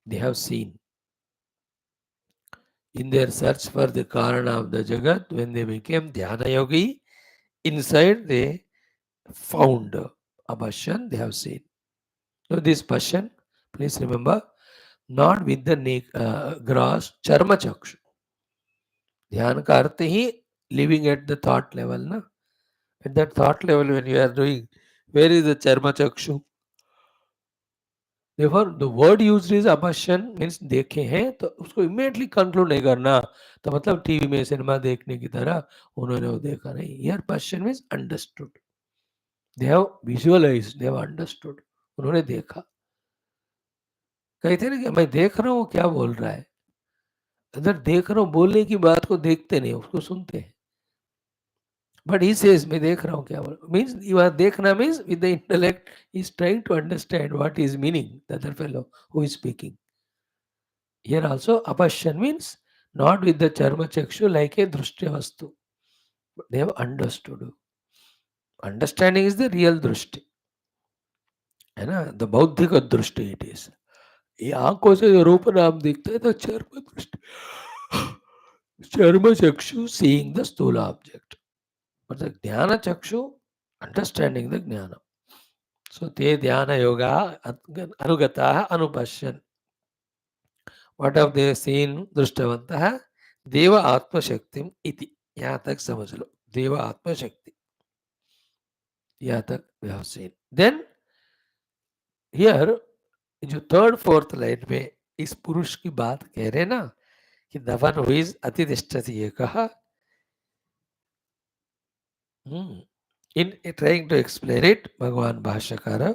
They have seen. In their search for the Karana of the Jagat, when they became Dhyana Yogi, inside they found a Bhashyam they have seen. So this Bhashyam, please remember, not with the gross Charma Chakshu. Dhyana ka artha hi living at the thought level. Na? At that thought level when you are doing, where is the Charma Chakshu? Therefore, the word used is अपश्यन means देखे हैं तो उसको immediately conclude नहीं करना तो मतलब TV में सिनेमा देखने की तरह उन्होंने वो देखा नहीं. Here पश्यन means understood. They have visualised, they have understood. उन्होंने देखा. कहते हैं ना कि मैं देख रहा हूँ क्या बोल रहा है. अगर देख रहा हूँ बोलने की बात को देखते नहीं उसको सुनते हैं. But he says मैं देख रहा हूँ क्या बोल means you are देखना means with the intellect he is trying to understand what is meaning the other fellow who is speaking. Here also apashyan means not with the charma chakshu like a drishtya vastu. But they have understood. Understanding is the real drishti. है ना, the बौद्धिक दृष्टि it is. ये आंखों से जो रूप नाम दिखता है तो चर्म दृष्टि, चर्म चक्षु सीइंग द स्थूल ऑब्जेक्ट, बट द ज्ञान चक्षु अंडरस्टैंडिंग द ज्ञान. सो ते ध्यान योगा अनुगता अनुपश्यन्. व्हाट हैव दे सीन दृष्टवन्तः? देव आत्मशक्तिम इति. यहाँ तक समझ लो, देव आत्मशक्ति, यहाँ तक we have seen. Then here जो थर्ड फोर्थ लाइन में इस पुरुष की बात कह रहे ना कि द वन हु इज अतिष्ठति, ये कहा. In trying to explain it, भगवान भाष्यकार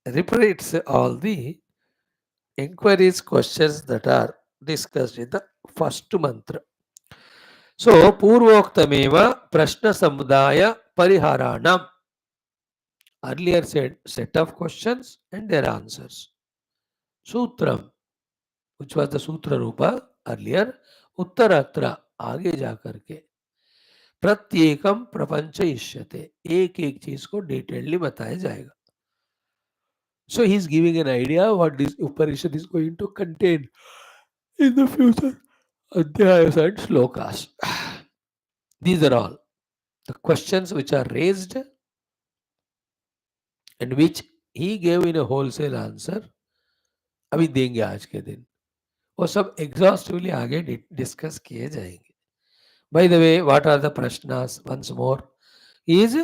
repeats all the inquiries, questions that are discussed in the first mantra. So purvoktameva prashna samudaya pariharanam, earlier said set of questions and their answers. Sutram, which was the sutra rupa earlier, उत्तरत्र आगे जाकर के प्रत्येकम प्रपंच इष्यते, एक एक चीज को detailed बताया जाएगा. So he is giving an idea what this Upanishad is going to contain in the future adhyayas and shlokas. These are all the questions which are raised and which he gave in a wholesale answer. अभी देंगे आज के दिन, वो सब exhaustively आगे discuss किए जाएंगे. By the way, what are the prashnas? Once more, is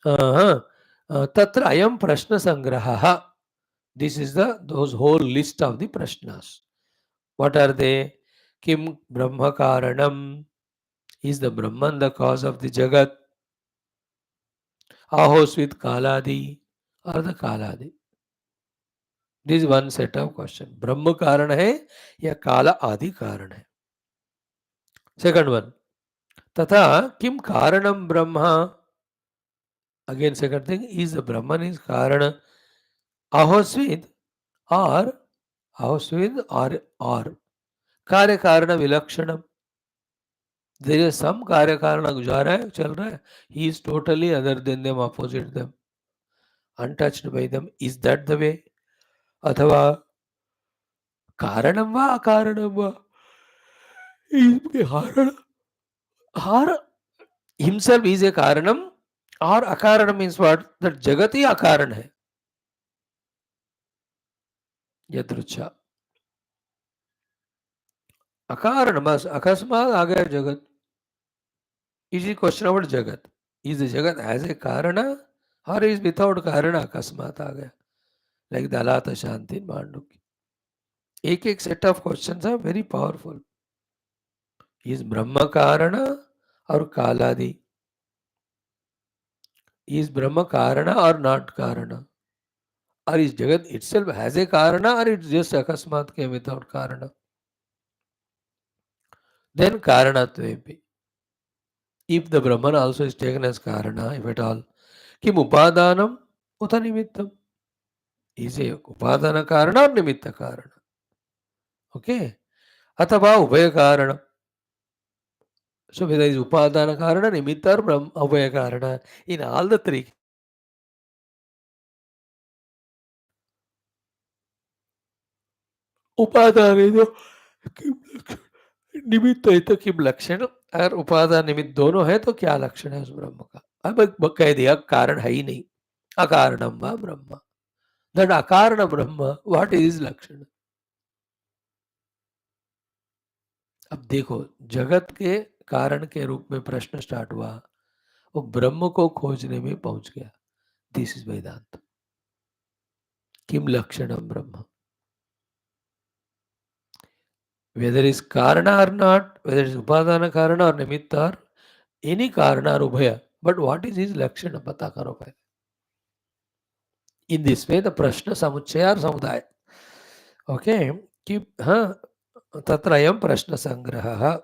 tatra ayam prashna sangraha. This is those whole list of the prashnas. What are they? Kim Brahma Karanam? Is the Brahman the cause of the Jagat? Ahos with Kaladi or the Kaladi? This is one set of questions. Brahma Karan hai ya Kala Adi Karan hai? Second one. Tata Kim Karanam Brahma? Again, second thing, is the Brahman is Karana Ahosvid or Ahosvid or Karya Karana Vilakshanam? There is some Karya Karana जा रहा है, चल रहा है. He is totally other than them, opposite them, untouched by them. Is that the way? अथवा कारणम वा अकारणम वा, Har himself is a Karanam or Akaranam means what? That Jagat ही अकारण है. यदृच्छा अकारण बस अकस्मात आ गया जगत. Is the question about Jagat? Is the Jagat as a Karana or is without Karana अकस्मात आ गया? Like the Alata Shanti in Mandukya. एक set of questions are very powerful. Is Brahma Karana or Kaladi? Is Brahma Karana or not Karana? Or is Jagat itself has a Karana or it's just Akasmat came without Karana? Then Karanatvepi. If the Brahman also is taken as Karana, if at all, Kim Upadanam Uta Nimittam. Is a Upadana Karana or Nimitta Karana? Okay. Atava Ubhaya Karana. So whether it is Upadana Karana, Nimitta or Ubhaya Karana, in all the three. उपादान है जो निमित्त है तो किम लक्षण, अगर उपादान निमित्त दोनों है तो क्या लक्षण है उस ब्रह्म का? अब कह दिया कारण है ही नहीं, अकारणम वा ब्रह्म. दैट अकारण ब्रह्म, व्हाट इज लक्षण? अब देखो, जगत के कारण के रूप में प्रश्न स्टार्ट हुआ, वो ब्रह्म को खोजने में पहुंच गया. दिस इज वेदांत. किम लक्षणम ब्रह्म, whether it is karana or not, whether it is upadana karana or nimitta or any karana or ubhaya, but what is his lakshana, pata karo pehle. In this way the prashna samuchaya or samudaya. Okay, keep tatrayam prashna sangraha.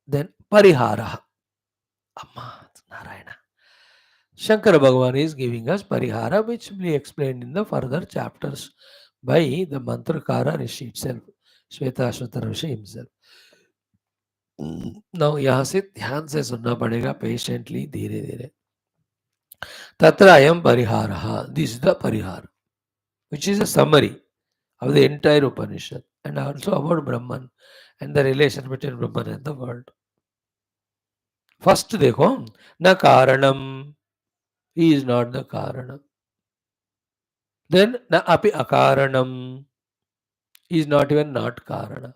Then parihara. Amma Narayana. Shankara Bhagavan is giving us parihara, which will be explained in the further chapters by the Mantrakara Rishi itself, Shwethashwathara Rishi himself. Now यहाँ से ध्यान से सुनना पड़ेगा, patiently, धीरे धीरे. तत्र अयम परिहारः. This is the parihar, which is a summary of the entire Upanishad and also about Brahman and the relation between Brahman and the world. First देखो, न कारणम, he is not the karana. Then na api akaranam, he is not even not karana.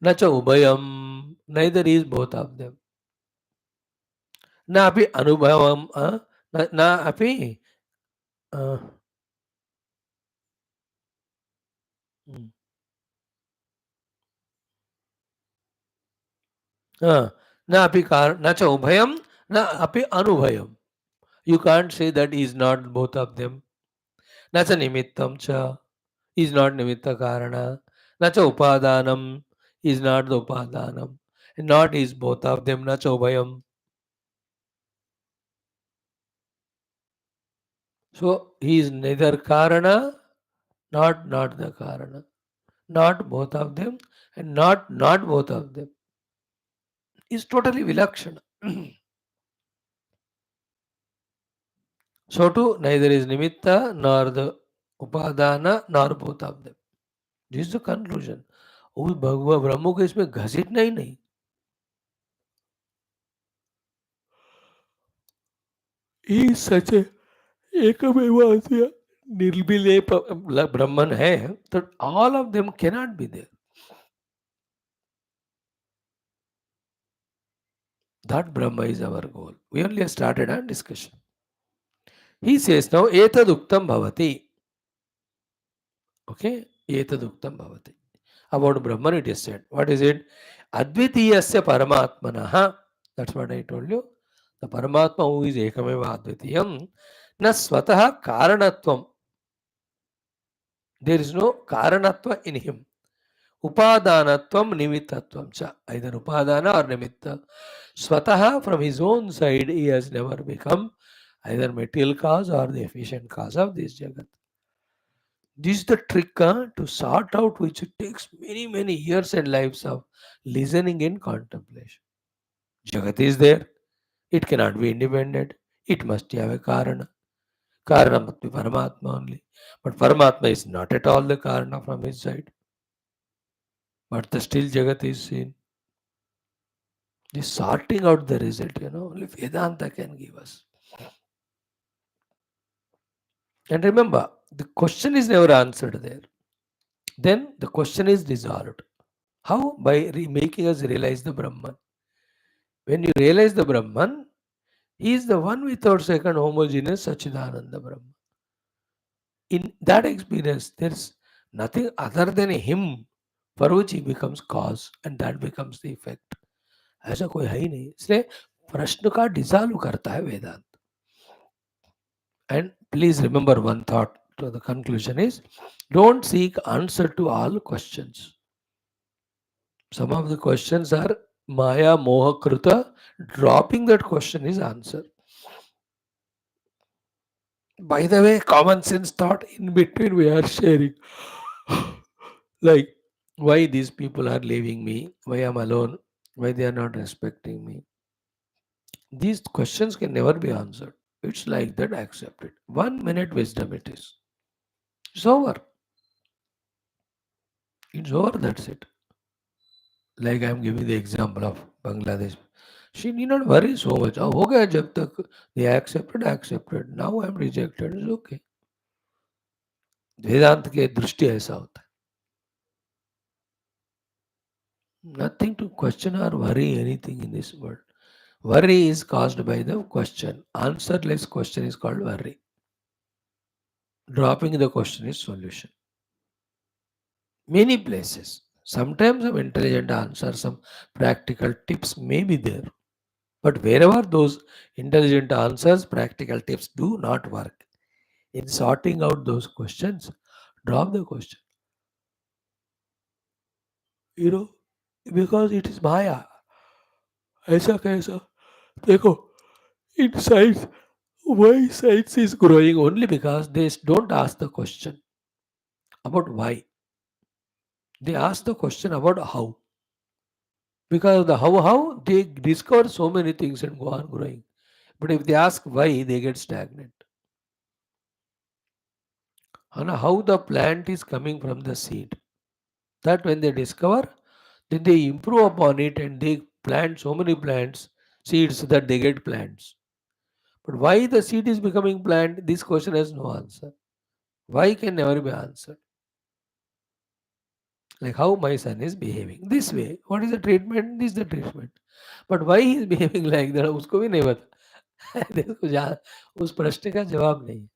Na cha ubhayam, neither is both of them. Na api anubhavam, na api uh, mm, na api na cha ubhayam, na api anubhayam. You can't say that he is not both of them. Na cha nimittam cha, he is not nimitta karana. Na cha upadanam, he is not the upadanam. And not is both of them, na cha ubhayam. So he is neither karana, not the karana, not both of them, and not both of them. Is totally vilakshana. So too, neither is nimitta nor the upadana nor both of them. This is the conclusion. उस भगवा ब्रह्म को इसमें घसीटना ही नहीं. He is such a एकमेवाद्वितीय निर्विलेप ब्रह्मन है, तो all of them cannot be there. That Brahma is our goal. We only started our discussion. He says now, etaduktam bhavati. Okay, etaduktam bhavati. About Brahman it is said. What is it? Advitiyasya paramatmanaha. That's what I told you. The Paramatma who is ekameva advitiyam, na swataha karanatvam. There is no karanatva in him. Upadanatvam nimittatvam cha. Either upadana or nimitta. Swataha, from his own side, he has never become either material cause or the efficient cause of this jagat. This is the trick to sort out, which it takes many, many years and lives of listening and contemplation. Jagat is there. It cannot be independent. It must have a karana. Karana must be Paramatma only. But Paramatma is not at all the karana from his side. But the still Jagat is seen. This sorting out the result, only Vedanta can give us. And remember, the question is never answered there. Then the question is dissolved. How? By making us realize the Brahman. When you realize the Brahman, he is the one without second, homogeneous Sachidananda Brahman. In that experience, there's nothing other than him for which he becomes cause and that becomes the effect. ऐसा कोई है ही नहीं, इसलिए प्रश्न का dissolve करता है वेदांत. And please remember one thought to the conclusion is, don't seek answer to all questions. Some of the questions are Maya Moha Kruta. Dropping that question is answer. By the way, common sense thought in between we are sharing. Like, why these people are leaving me? Why I'm alone? Why they are not respecting me? These questions can never be answered. It's like that, accept it. 1 minute wisdom it is. It's over. It's over, that's it. Like I'm giving the example of Bangladesh. She need not worry so much. Oh, हो गया जब तक they accepted. Now I'm rejected. It's okay. वेदांत के दृष्टि ऐसा होता है. Nothing to question or worry anything in this world. Worry is caused by the question. Answerless question is called worry. Dropping the question is solution. Many places. Sometimes some intelligent answers, some practical tips may be there. But wherever those intelligent answers, practical tips do not work, in sorting out those questions, drop the question. Because it is Maya. ऐसा कैसा? देखो, in science, why science is growing only because they don't ask the question about why. They ask the question about how. Because of the how they discover so many things and go on growing. But if they ask why, they get stagnant. And how the plant is coming from the seed. That when they discover, then they improve upon it and they plant so many plants, seeds that they get plants. But why the seed is becoming plant, this question has no answer. Why can never be answered. Like how my son is behaving this way. What is the treatment? This is the treatment. But why he is behaving like that? उसको भी नहीं पता. देखो उस प्रश्न का जवाब नहीं.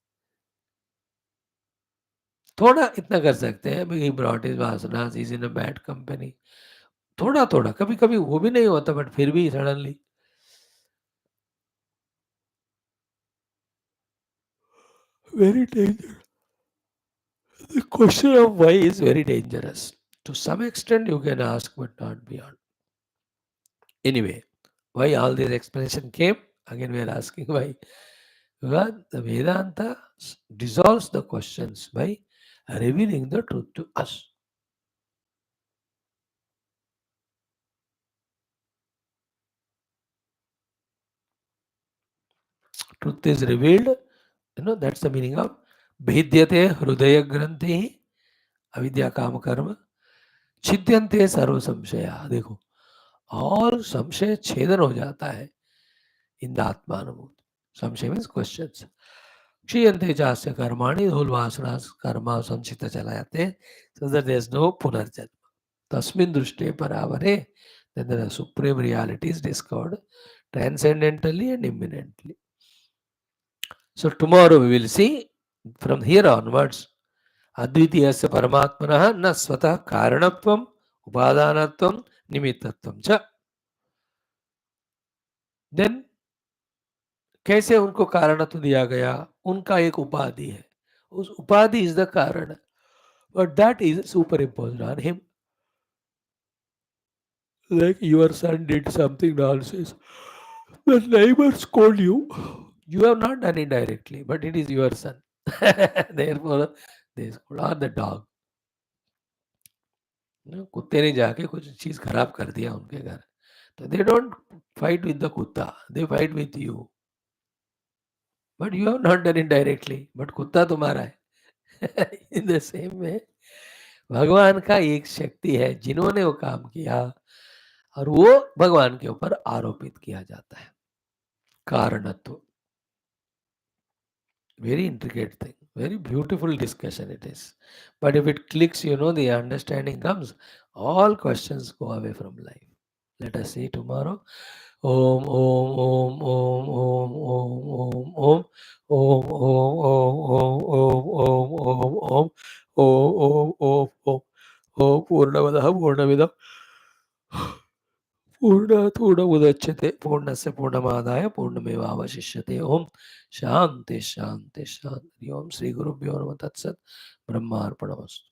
थोड़ा इतना कर सकते हैं. He brought his vasanas. He's in a bad company. थोड़ा थोड़ा कभी कभी वो भी नहीं होता. बट फिर भी suddenly very dangerous. The question of why is very dangerous. To some extent, you can ask, but not beyond. Anyway, why all this explanation came? Again, we are asking why. Because the Vedanta dissolves the questions by revealing the truth to us. Truth is revealed. That's the meaning of Bhidyate Hrudaya Granthi Avidya Kama Karma छिद्यन्ते सर्व संशया. देखो और संशय छेदन हो जाता है in the आत्मानुभूति. संशय means questions. क्षीयन्ते चास्य कर्माणि धूल वासना कर्मा संचित चला जाते हैं. So that there is no पुनर्जन्म. तस्मिन् दृष्टे परावरे, then the supreme reality is discovered transcendentally and immanently. So tomorrow we will see from here onwards Advitiyasya Paramatmanah na swatah karanatvam upadanatvam nimittatvam cha. Then कैसे उनको कारणत्व दिया गया? उनका एक उपाधि है. उस उपाधि इज द कारण, but that is super imposed on him. Like your son did something nonsense. The neighbors scold you. You have not done it directly, but it is your son. Therefore, they scold. Or the dog. कुत्ते ने जाके कुछ चीज खराब कर दिया उनके घर, तो they don't fight with the कुत्ता, they fight with you. But you have not done it directly, but कुत्ता तुम्हारा है. In the same way, भगवान का एक शक्ति है जिन्होंने वो काम किया और वो भगवान के ऊपर आरोपित किया जाता है. कारणत्व. Very intricate thing, very beautiful discussion it is. But if it clicks, the understanding comes, all questions go away from life. Let us see tomorrow. Om Om Om Om Om Om Om Om Om Om Om Om Om Om Om Om Om Purnamadaha Purnamidam पूर्णात् पूर्णमुदच्यते पूर्णस्य पूर्णमादाय पूर्णमेवावशिष्यते. ओम शांति शांति शांति. ओम श्री गुरुभ्यो नमः. तत्सत्. ब्रह्मार्पणमस्तु.